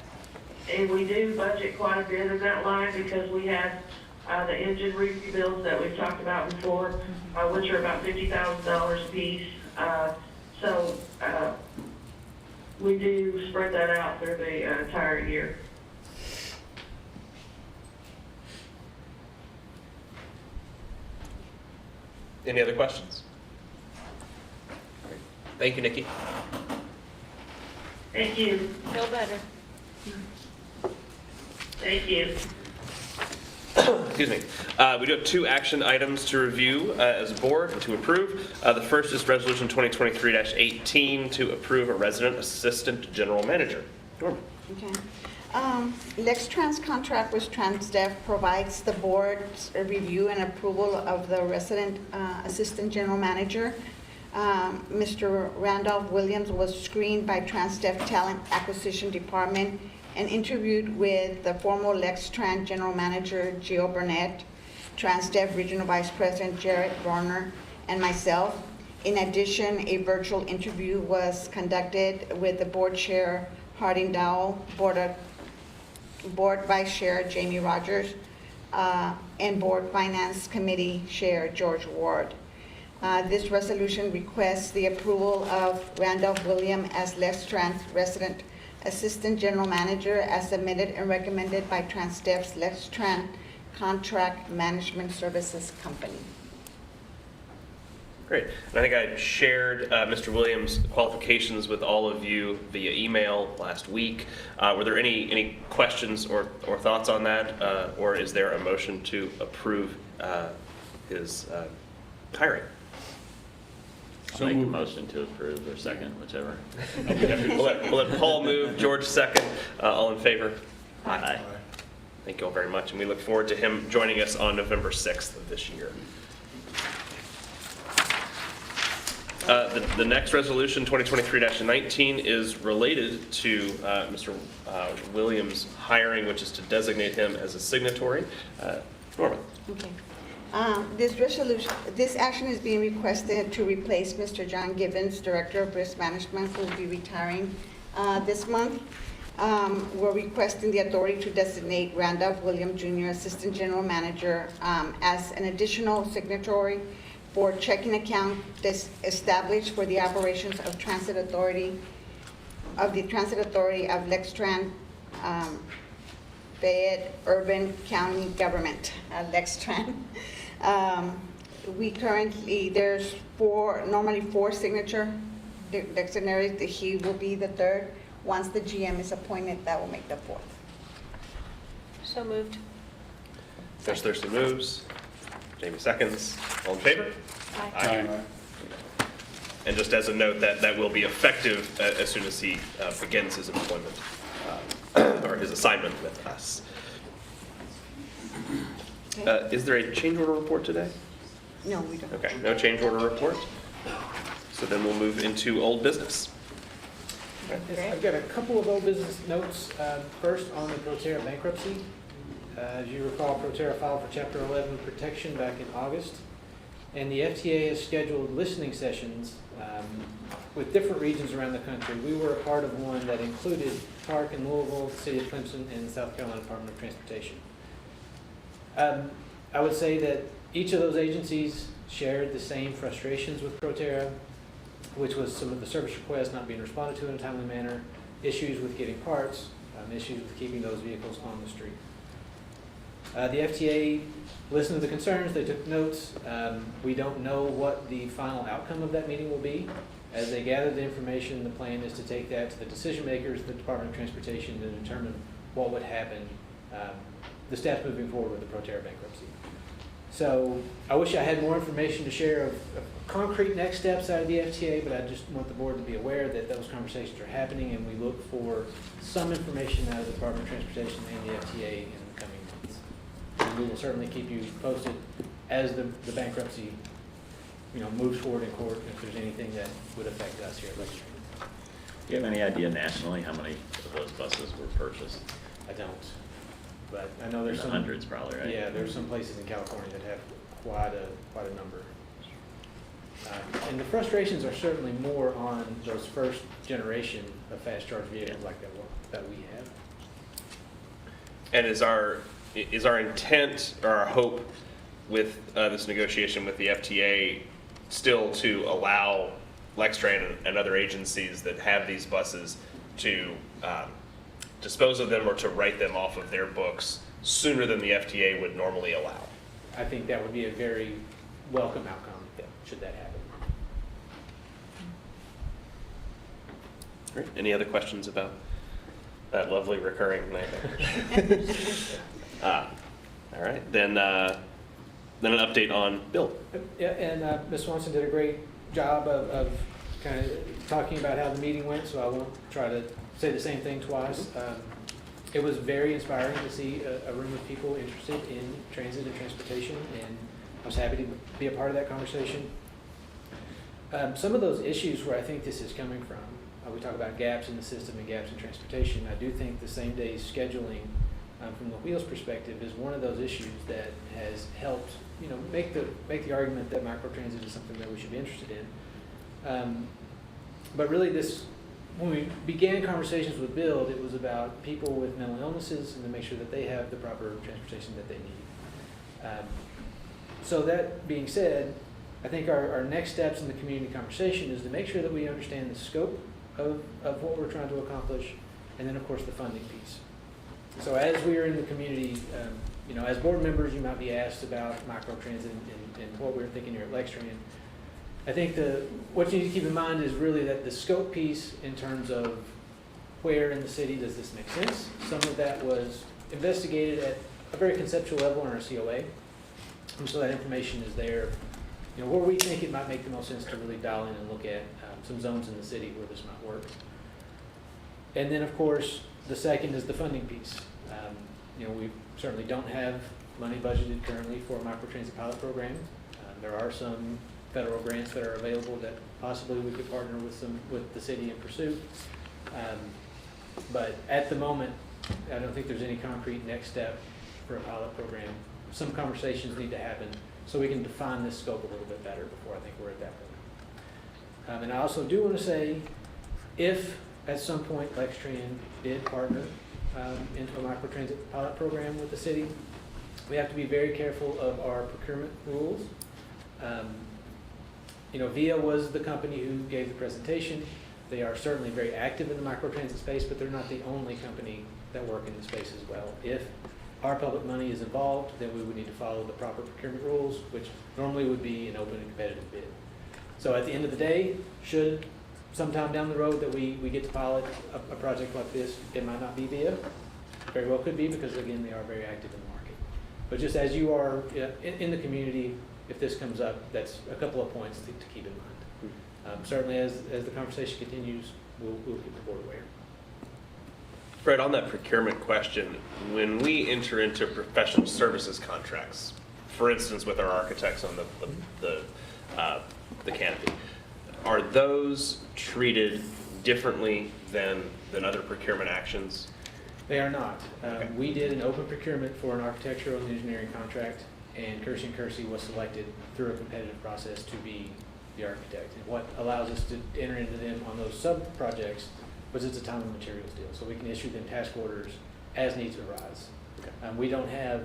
And we do budget quite a bit in that line because we have the engine rebuilds that we've talked about before, which are about $50,000 a piece. So we do spread that out through the entire year. Any other questions? Thank you, Nikki. Thank you. Feel better. Thank you. Excuse me. We do have 2 action items to review as a board and to approve. The first is Resolution 2023-18 to approve a resident assistant general manager. Norma. Okay. Lextran's contract with Transdev provides the board's review and approval of the resident assistant general manager. Mr. Randolph Williams was screened by Transdev Talent Acquisition Department and interviewed with the former Lextran general manager, Gio Burnett, Transdev regional vice president, Jared Varner, and myself. In addition, a virtual interview was conducted with the board chair, Harding Dowell, board vice chair, Jamie Rogers, and board finance committee chair, George Ward. This resolution requests the approval of Randolph Williams as Lextran's resident assistant general manager as submitted and recommended by Transdev's Lextran Contract Management Services Company. Great. And I think I shared Mr. Williams' qualifications with all of you via email last week. Were there any questions or thoughts on that? Or is there a motion to approve his hiring? I'll make a motion to approve or second, whichever. We'll let Paul move, George second. All in favor? Aye. Thank you all very much, and we look forward to him joining us on November 6th of this year. The next resolution, 2023-19, is related to Mr. Williams' hiring, which is to designate him as a signatory. Norma. Okay. This action is being requested to replace Mr. John Gibbons, Director of Risk Management, who will be retiring this month. We're requesting the authority to designate Randolph Williams Jr., Assistant General Manager, as an additional signatory for checking account established for the operations of the Transit Authority of Lextran Fayette Urban County Government, Lextran. We currently, there's normally four dignitaries. He will be the third. Once the GM is appointed, that will make the fourth. So moved. Josh Thurston moves. Jamie seconds. All in favor? Aye. And just as a note, that will be effective as soon as he begins his employment or his assignment with us. Okay. Is there a change order report today? No, we don't. Okay, no change order report. So then we'll move into old business. Yes, I've got a couple of old business notes. First, on the Proterra bankruptcy. As you recall, Proterra filed for Chapter 11 protection back in August, and the FTA has scheduled listening sessions with different regions around the country. We were a part of one that included Park and Louisville, the City of Clemson, and the South Carolina Department of Transportation. I would say that each of those agencies shared the same frustrations with Proterra, which was some of the service requests not being responded to in a timely manner, issues with getting parts, issues with keeping those vehicles on the street. The FTA listened to the concerns, they took notes. We don't know what the final outcome of that meeting will be. As they gather the information, the plan is to take that to the decision makers, the Department of Transportation, to determine what would happen, the steps moving forward with the Proterra bankruptcy. So I wish I had more information to share of concrete next steps out of the FTA, but I just want the board to be aware that those conversations are happening, and we look for some information out of the Department of Transportation and the FTA in the coming months. And we will certainly keep you posted as the bankruptcy, moves forward in court, if there's anything that would affect us here at Lextran. Do you have any idea nationally how many of those buses were purchased? I don't, but I know there's some hundreds probably, right? Yeah, there's some places in California that have quite a number. And the frustrations are certainly more on those first generation of fast charge vehicles like that we have. And is our intent or our hope with this negotiation with the FTA still to allow Lextran and other agencies that have these buses to dispose of them or to write them off of their books sooner than the FTA would normally allow? I think that would be a very welcome outcome, should that happen. Great. Any other questions about that lovely recurring nightmare? All right, then an update on Bill. Yeah, and Ms. Swanson did a great job of kind of talking about how the meeting went, so I won't try to say the same thing twice. It was very inspiring to see a room of people interested in transit and transportation, and I was happy to be a part of that conversation. Some of those issues where I think this is coming from, we talk about gaps in the system and gaps in transportation. I do think the same day scheduling from the Wheels perspective is one of those issues that has helped, make the argument that microtransit is something that we should be interested in. But really when we began conversations with Build, it was about people with mental illnesses and to make sure that they have the proper transportation that they need. So that being said, I think our next steps in the community conversation is to make sure that we understand the scope of what we're trying to accomplish, and then of course the funding piece. So as we are in the community, as board members, you might be asked about microtransit and what we're thinking here at Lextran. I think what you need to keep in mind is really that the scope piece in terms of where in the city does this make sense. Some of that was investigated at a very conceptual level in our COA, and so that information is there. Where we think it might make the most sense to really dial in and look at some zones in the city where this might work. And then, of course, the second is the funding piece. We certainly don't have money budgeted currently for a microtransit pilot program. There are some federal grants that are available that possibly we could partner with the city and pursue. But at the moment, I don't think there's any concrete next step for a pilot program. Some conversations need to happen so we can define this scope a little bit better before I think we're at that point. And I also do want to say, if at some point Lextran did partner into a microtransit pilot program with the city, we have to be very careful of our procurement rules. VIA was the company who gave the presentation. They are certainly very active in the microtransit space, but they're not the only company that work in the space as well. If our public money is involved, then we would need to follow the proper procurement rules, which normally would be an open and competitive bid. So at the end of the day, should sometime down the road that we get to pilot a project like this, it might not be VIA. Very well could be, because again, they are very active in the market. But just as you are in the community, if this comes up, that's a couple of points to keep in mind. Certainly as the conversation continues, we'll keep the board aware. Fred, on that procurement question, when we enter into professional services contracts, for instance, with our architects on the canopy, are those treated differently than other procurement actions? They are not. Okay. We did an open procurement for an architectural and engineering contract, and Kersey & Kersey was selected through a competitive process to be the architect. And what allows us to enter into them on those sub-projects was it's a time and materials deal, so we can issue them task orders as needs arise. Okay. We don't have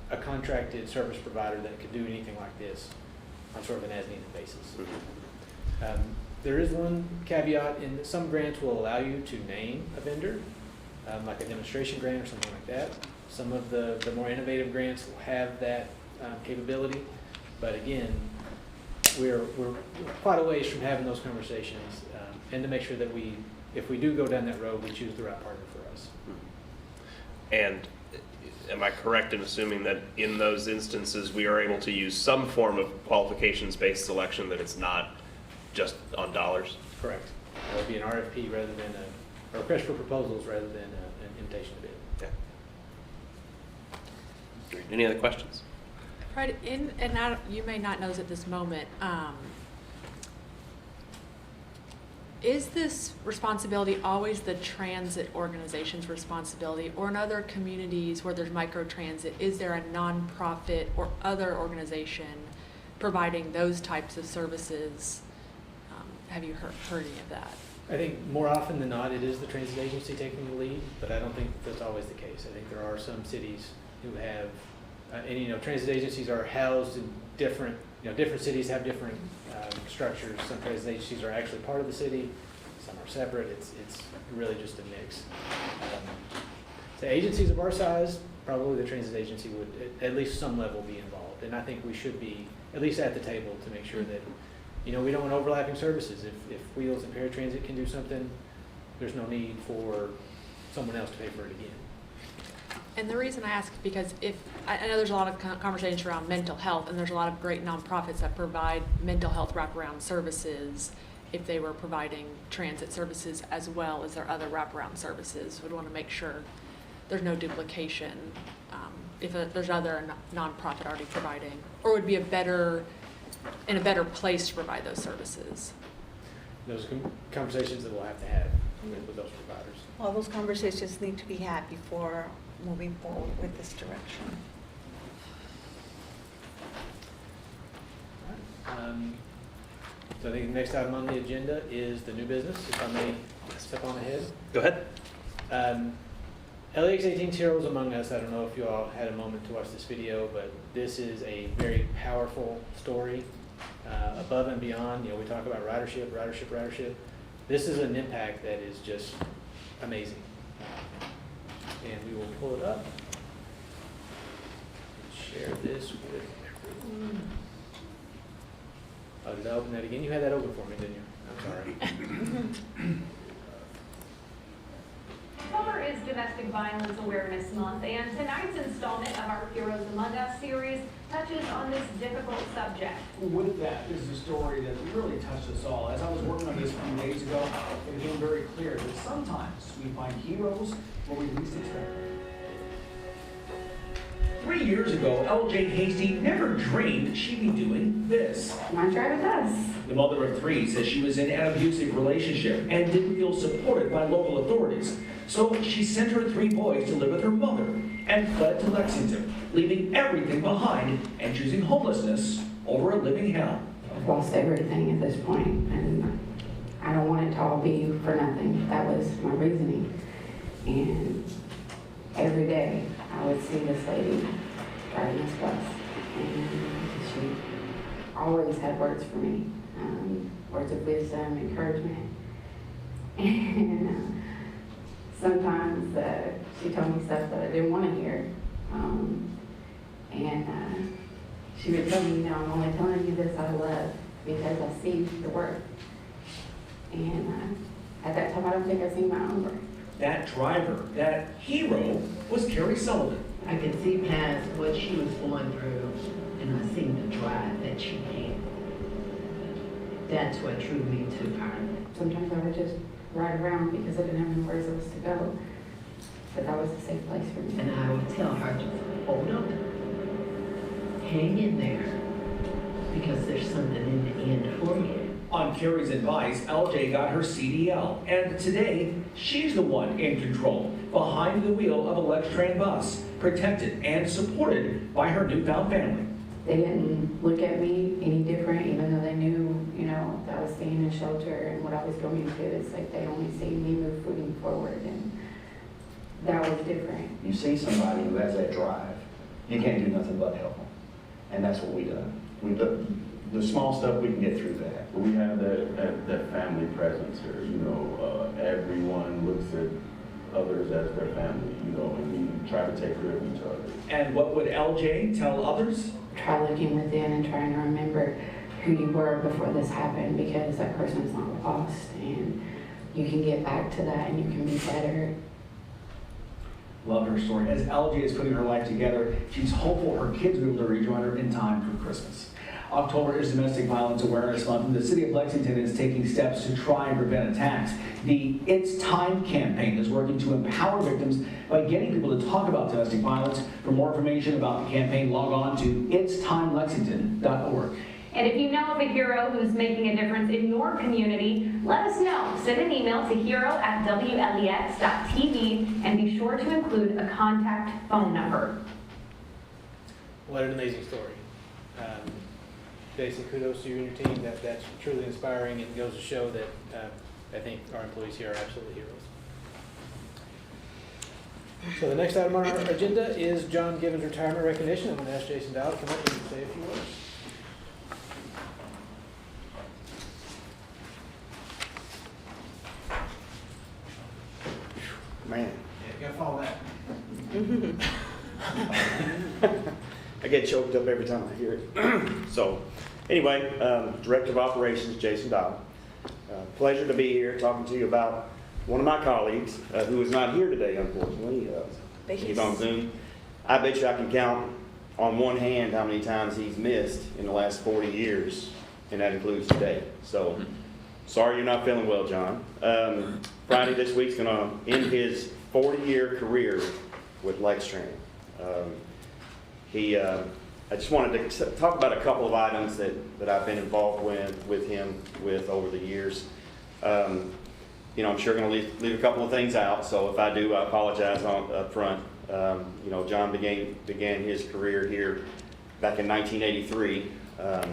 a contracted service provider that could do anything like this on sort of an as-needed basis. Mm-hmm. There is one caveat in that some grants will allow you to name a vendor, like a demonstration grant or something like that. Some of the more innovative grants will have that capability, but again, we're quite a ways from having those conversations, and to make sure that if we do go down that road, we choose the right partner for us. And am I correct in assuming that in those instances, we are able to use some form of qualifications-based selection, that it's not just on dollars? Correct. That would be an RFP rather than a request for proposals rather than an invitation to bid. Yeah. Any other questions? Right, you may not know this at this moment, is this responsibility always the transit organization's responsibility, or in other communities where there's microtransit, is there a nonprofit or other organization providing those types of services? Have you heard any of that? I think more often than not, it is the transit agency taking the lead, but I don't think that's always the case. I think there are some cities who have, transit agencies are housed in different cities have different structures. Some transit agencies are actually part of the city, some are separate. It's really just a mix. So agencies of our size, probably the transit agency would at least some level be involved, and I think we should be at least at the table to make sure that you know, we don't want overlapping services. If Wheels and Paratransit can do something, there's no need for someone else to pay for it again. And the reason I ask, because I know there's a lot of conversations around mental health, and there's a lot of great nonprofits that provide mental health wraparound services if they were providing transit services as well as their other wraparound services. We'd want to make sure there's no duplication if there's other nonprofit already providing, or would be in a better place to provide those services. Those conversations that we'll have to have with those providers. All those conversations need to be had before moving forward with this direction. So I think the next item on the agenda is the new business, if I may step on ahead. Go ahead. LAX 18 Heroes Among Us, I don't know if you all had a moment to watch this video, but this is a very powerful story, above and beyond. You know, we talk about ridership. This is an impact that is just amazing. And we will pull it up and share this with everyone. Oh, did I open that again? You had that open for me, didn't you? I'm sorry. October is Domestic Violence Awareness Month, and tonight's installment of our Heroes Among Us series touches on this difficult subject. With that is a story that really touched us all. As I was working on this a few days ago, it became very clear that sometimes we find heroes where we least expect them. 3 years ago, LJ Hasty never dreamed she'd be doing this. Not try with us. The mother of 3 says she was in an abusive relationship and didn't feel supported by local authorities. So she sent her 3 boys to live with her mother and fled to Lexington, leaving everything behind and choosing homelessness over a living hell. I've lost everything at this point, and I don't want it to all be for nothing. That was my reasoning. And every day I would see this lady driving this bus, and she always had words for me, words of wisdom, encouragement. And sometimes she told me stuff that I didn't want to hear. And she would tell me, I'm only telling you this out of love because I see the work. And at that time, I don't think I seen my own work. That driver, that hero, was Carrie Sullivan. I could see past what she was going through, and I seen the drive that she had. That's what drew me to her. Sometimes I would just ride around because I didn't have anywhere else to go. But that was a safe place for me. And I would tell her to hold on, hang in there, because there's something in the end for you. On Carrie's advice, LJ got her CDL, and today, she's the one in control, behind the wheel of a Lextran bus, protected and supported by her newfound family. They didn't look at me any different, even though they knew, that I was staying in shelter and what I was going through. It's like they only see me moving forward, and that was different. You see somebody who has that drive, you can't do nothing but help them. And that's what we do. We do the small stuff, we can get through that. We have that family presence here, everyone looks at others as their family, and we try to take care of each other. And what would LJ tell others? Try looking within and trying to remember who you were before this happened, because that person is not lost, and you can get back to that and you can be better. Love her story. As LJ is putting her life together, she's hopeful her kids will be able to rejoin her in time for Christmas. October is Domestic Violence Awareness Month, and the City of Lexington is taking steps to try and prevent attacks. The It's Time campaign is working to empower victims by getting people to talk about domestic violence. For more information about the campaign, log on to itstimelexington.org. And if you know of a hero who's making a difference in your community, let us know. Send an email to hero@wlex.tv and be sure to include a contact phone number. What an amazing story. Jason, kudos to you and your team. That's truly inspiring, and goes to show that I think our employees here are absolutely heroes. So the next item on our agenda is John Gibbons' retirement recognition. I'm going to ask Jason Dow to come up and say a few words. Man. Yeah, you gotta follow that. I get choked up every time I hear it. So, Anyway, Director of Operations, Jason Dial. Pleasure to be here talking to you about one of my colleagues who is not here today, unfortunately. He's on Zoom. I bet you I can count on one hand how many times he's missed in the last 40 years, and that includes today. So, sorry you're not feeling well, John. Friday this week's going to end his 40-year career with Lextran. I just wanted to talk about a couple of items that I've been involved with him over the years. You know, I'm sure going to leave a couple of things out, so if I do, I apologize up front. You know, John began his career here back in 1983. I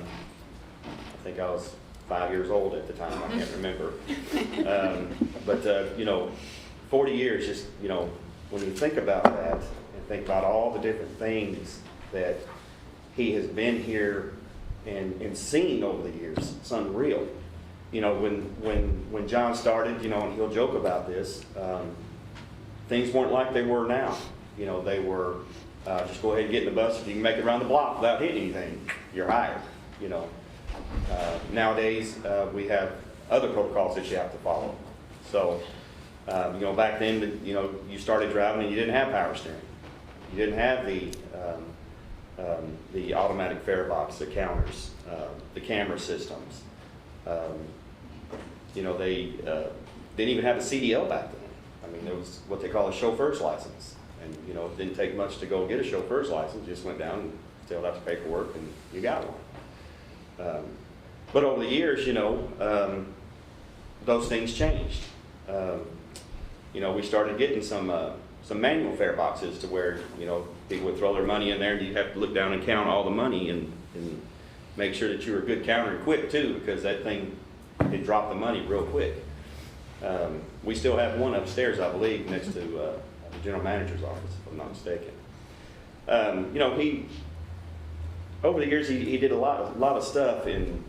think I was 5 years old at the time, I can't remember. But you know, 40 years, just, you know, when you think about that and think about all the different things that he has been here and seen over the years, it's unreal. You know, when John started, you know, and he'll joke about this, things weren't like they were now. You know, they were just go ahead and get in the bus. If you can make it around the block without hitting anything, you're hired. You know, nowadays we have other protocols that you have to follow. So, you know, back then, you know, you started driving and you didn't have power steering. You didn't have the automatic fare box, the counters, the camera systems. You know, they didn't even have a CDL back then. I mean, there was what they call a chauffeur's license. And, you know, it didn't take much to go get a chauffeur's license. You just went down and filled out the paperwork and you got one. But over the years, you know, those things changed. You know, we started getting some manual fare boxes to where, you know, people would throw their money in there and you'd have to look down and count all the money and make sure that you were a good counter and quick too, because that thing, it dropped the money real quick. We still have one upstairs, I believe, next to the general manager's office, if I'm not mistaken. You know, over the years, he did a lot of stuff, and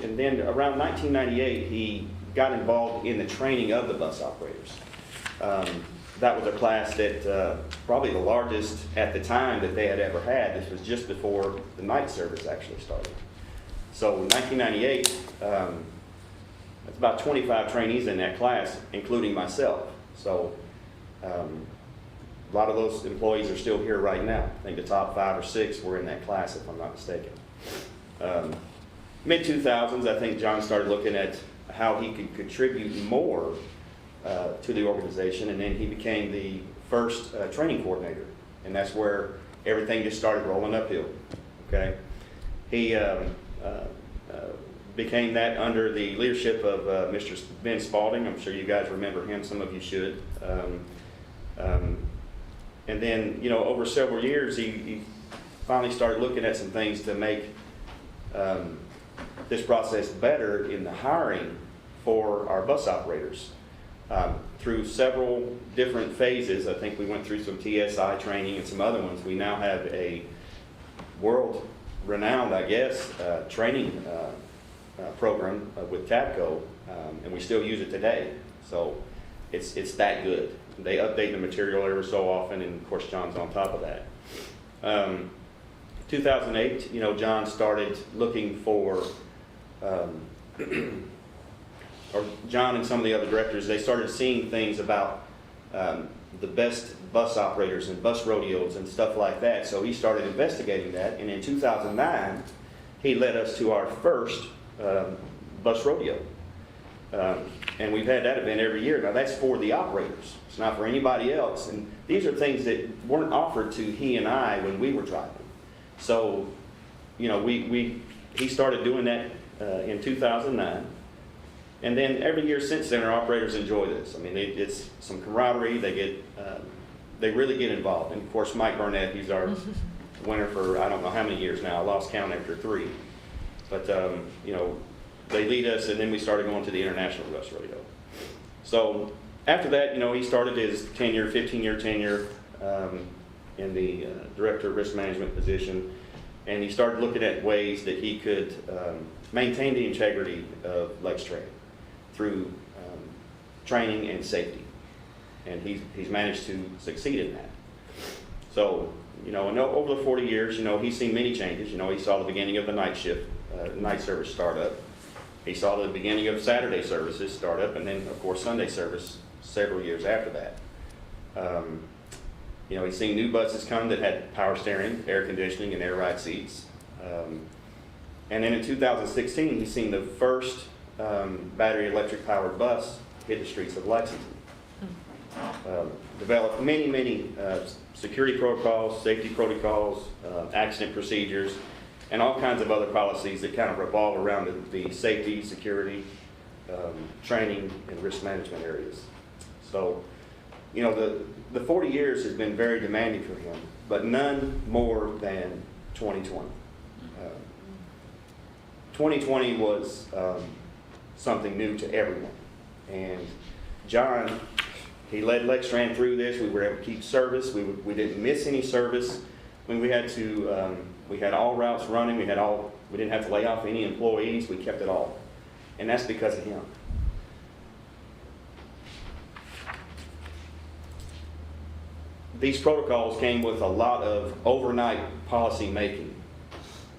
then around 1998, he got involved in the training of the bus operators. That was a class that probably the largest at the time that they had ever had. This was just before the night service actually started. So in 1998, that's about 25 trainees in that class, including myself. So a lot of those employees are still here right now. I think the top 5 or 6 were in that class, if I'm not mistaken. Mid-2000s, I think John started looking at how he could contribute more to the organization, and then he became the first training coordinator, and that's where everything just started rolling uphill. Okay, he became that under the leadership of Mr. Ben Spalding. I'm sure you guys remember him. Some of you should. And then, you know, over several years, he finally started looking at some things to make this process better in the hiring for our bus operators. Through several different phases, I think we went through some TSI training and some other ones. We now have a world-renowned, I guess, training program with TAPCO, and we still use it today. So it's that good. They update the material every so often, and of course John's on top of that. 2008, you know, John started looking for, or John and some of the other directors, they started seeing things about the best bus operators and bus rodeos and stuff like that. So he started investigating that, and in 2009, he led us to our first bus rodeo. And we've had that event every year. Now that's for the operators. It's not for anybody else. And these are things that weren't offered to he and I when we were driving. So, you know, he started doing that in 2009. And then every year since then, our operators enjoy this. I mean, it's some camaraderie. They really get involved. And of course, Mike Burnett, he's our winner for I don't know how many years now. I lost count after 3. But, you know, they lead us, and then we started going to the International Bus Rodeo. So after that, you know, he started his 15-year tenure in the Director of Risk Management position, and he started looking at ways that he could maintain the integrity of Lextran through training and safety. And he's managed to succeed in that. So, you know, and over the 40 years, you know, he's seen many changes. You know, he saw the beginning of the night shift night service startup. He saw the beginning of Saturday services start up, and then, of course, Sunday service several years after that. You know, he's seen new buses come that had power steering, air conditioning, and air ride seats. And then in 2016, he's seen the first battery electric powered bus hit the streets of Lexington. Developed many security protocols, safety protocols, accident procedures, and all kinds of other policies that kind of revolve around the safety, security, training, and risk management areas. So, you know, the 40 years has been very demanding for him, but none more than 2020. 2020 was something new to everyone. And John, he led Lextran through this. We were able to keep service. We didn't miss any service. When we had to, we had all routes running. We didn't have to lay off any employees. We kept it all. And that's because of him. These protocols came with a lot of overnight policy making.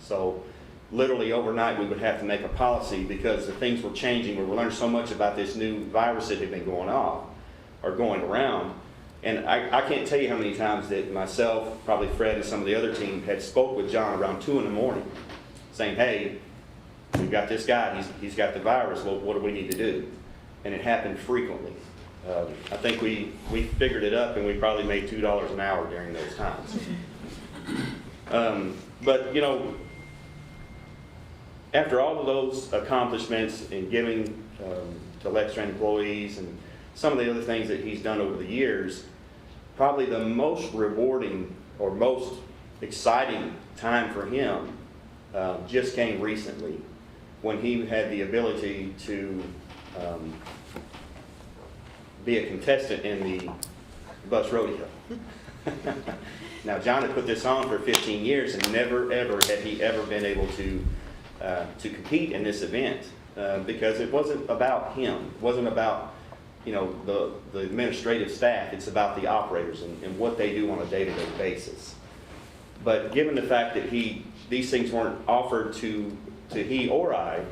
So literally overnight we would have to make a policy because the things were changing. We were learning so much about this new virus that had been going around. And I can't tell you how many times that myself, probably Fred and some of the other team had spoke with John around 2 in the morning saying, hey, we've got this guy, he's got the virus, well, what do we need to do? And it happened frequently. I think we figured it up and we probably made $2 an hour during those times. But, you know, after all of those accomplishments in giving to Lextran employees and some of the other things that he's done over the years, probably the most rewarding or most exciting time for him just came recently when he had the ability to be a contestant in the bus rodeo. Now, John had put this on for 15 years and never, ever had he ever been able to compete in this event because it wasn't about him. It wasn't about, you know, the administrative staff. It's about the operators and what they do on a day-to-day basis. But given the fact that these things weren't offered to he or I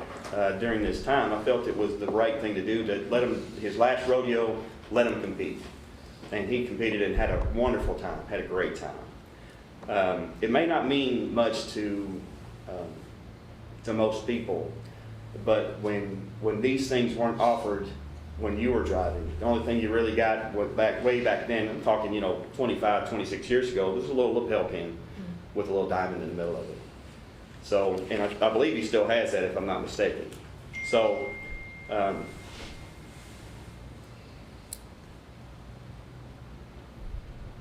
during this time, I felt it was the right thing to do to let him, his last rodeo, let him compete. And he competed and had a wonderful time, had a great time. It may not mean much to most people, but when these things weren't offered when you were driving, the only thing you really got way back then, I'm talking, you know, 25, 26 years ago, was a little lapel pin with a little diamond in the middle of it. So, and I believe he still has that if I'm not mistaken. So,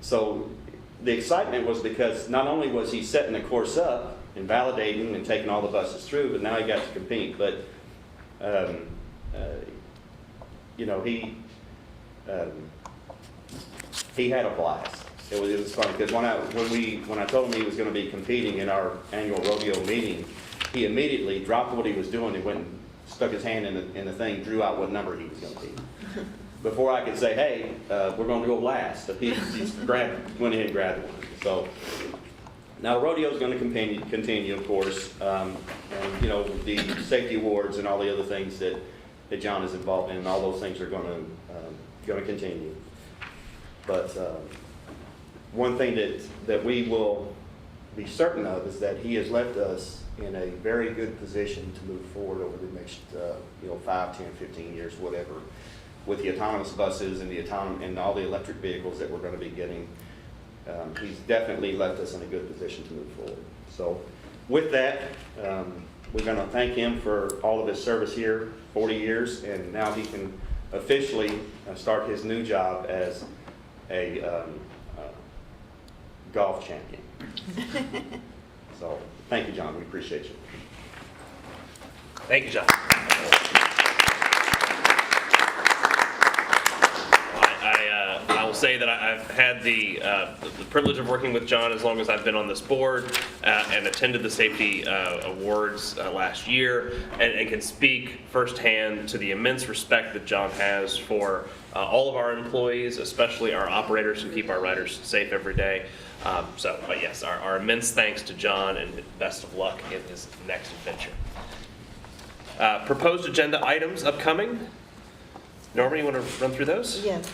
so the excitement was because not only was he setting the course up and validating and taking all the buses through, but now he got to compete. But, you know, he had a blast. It was fun because when I told him he was going to be competing in our annual rodeo meeting, he immediately dropped what he was doing and went and stuck his hand in the thing, drew out what number he was going to be. Before I could say, hey, we're going to go last, so he went ahead and grabbed one. So now rodeo is going to continue, of course, and you know, the safety awards and all the other things that John is involved in, and all those things are going to continue. But one thing that we will be certain of is that he has left us in a very good position to move forward over the next 5, 10, 15 years, whatever, with the autonomous buses and all the electric vehicles that we're going to be getting. He's definitely left us in a good position to move forward. So with that, we're going to thank him for all of his service here, 40 years, and now he can officially start his new job as a golf champion. So thank you, John. We appreciate you. Thank you, John. I will say that I've had the privilege of working with John as long as I've been on this board and attended the safety awards last year and can speak firsthand to the immense respect that John has for all of our employees, especially our operators who keep our riders safe every day. But yes, our immense thanks to John and best of luck in his next adventure. Proposed agenda items upcoming. Norma, you want to run through those? Yes.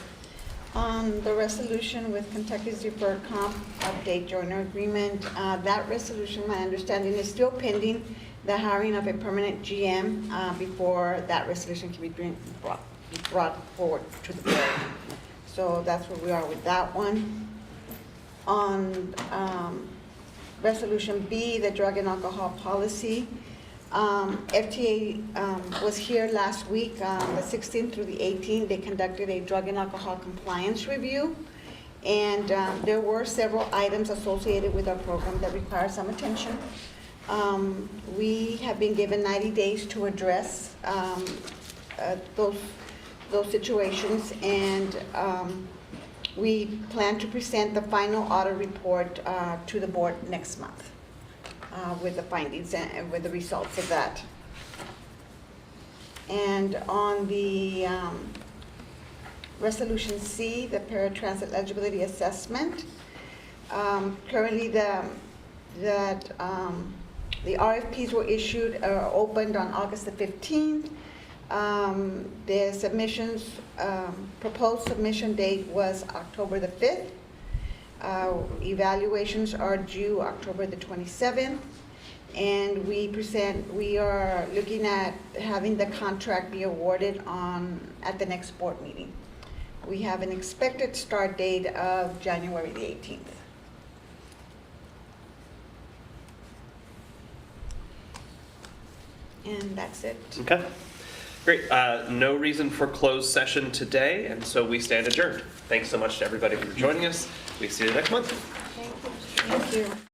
On the resolution with Kentucky's deferred comp update joiner agreement, that resolution, my understanding, is still pending the hiring of a permanent GM before that resolution can be brought forward to the board. So that's where we are with that one. On Resolution B, the drug and alcohol policy, FTA was here last week, the 16th through the 18th. They conducted a drug and alcohol compliance review. And there were several items associated with our program that require some attention. We have been given 90 days to address those situations, and we plan to present the final audit report to the board next month with the findings and with the results of that. And on the Resolution C, the paratransit eligibility assessment, currently the RFPs were issued, opened on August the 15th. The submissions, proposed submission date was October the 5th. Evaluations are due October the 27th. And we are looking at having the contract be awarded at the next board meeting. We have an expected start date of January the 18th. And that's it. Okay. Great. No reason for closed session today, and so we stand adjourned. Thanks so much to everybody for joining us. We see you next month. Thank you.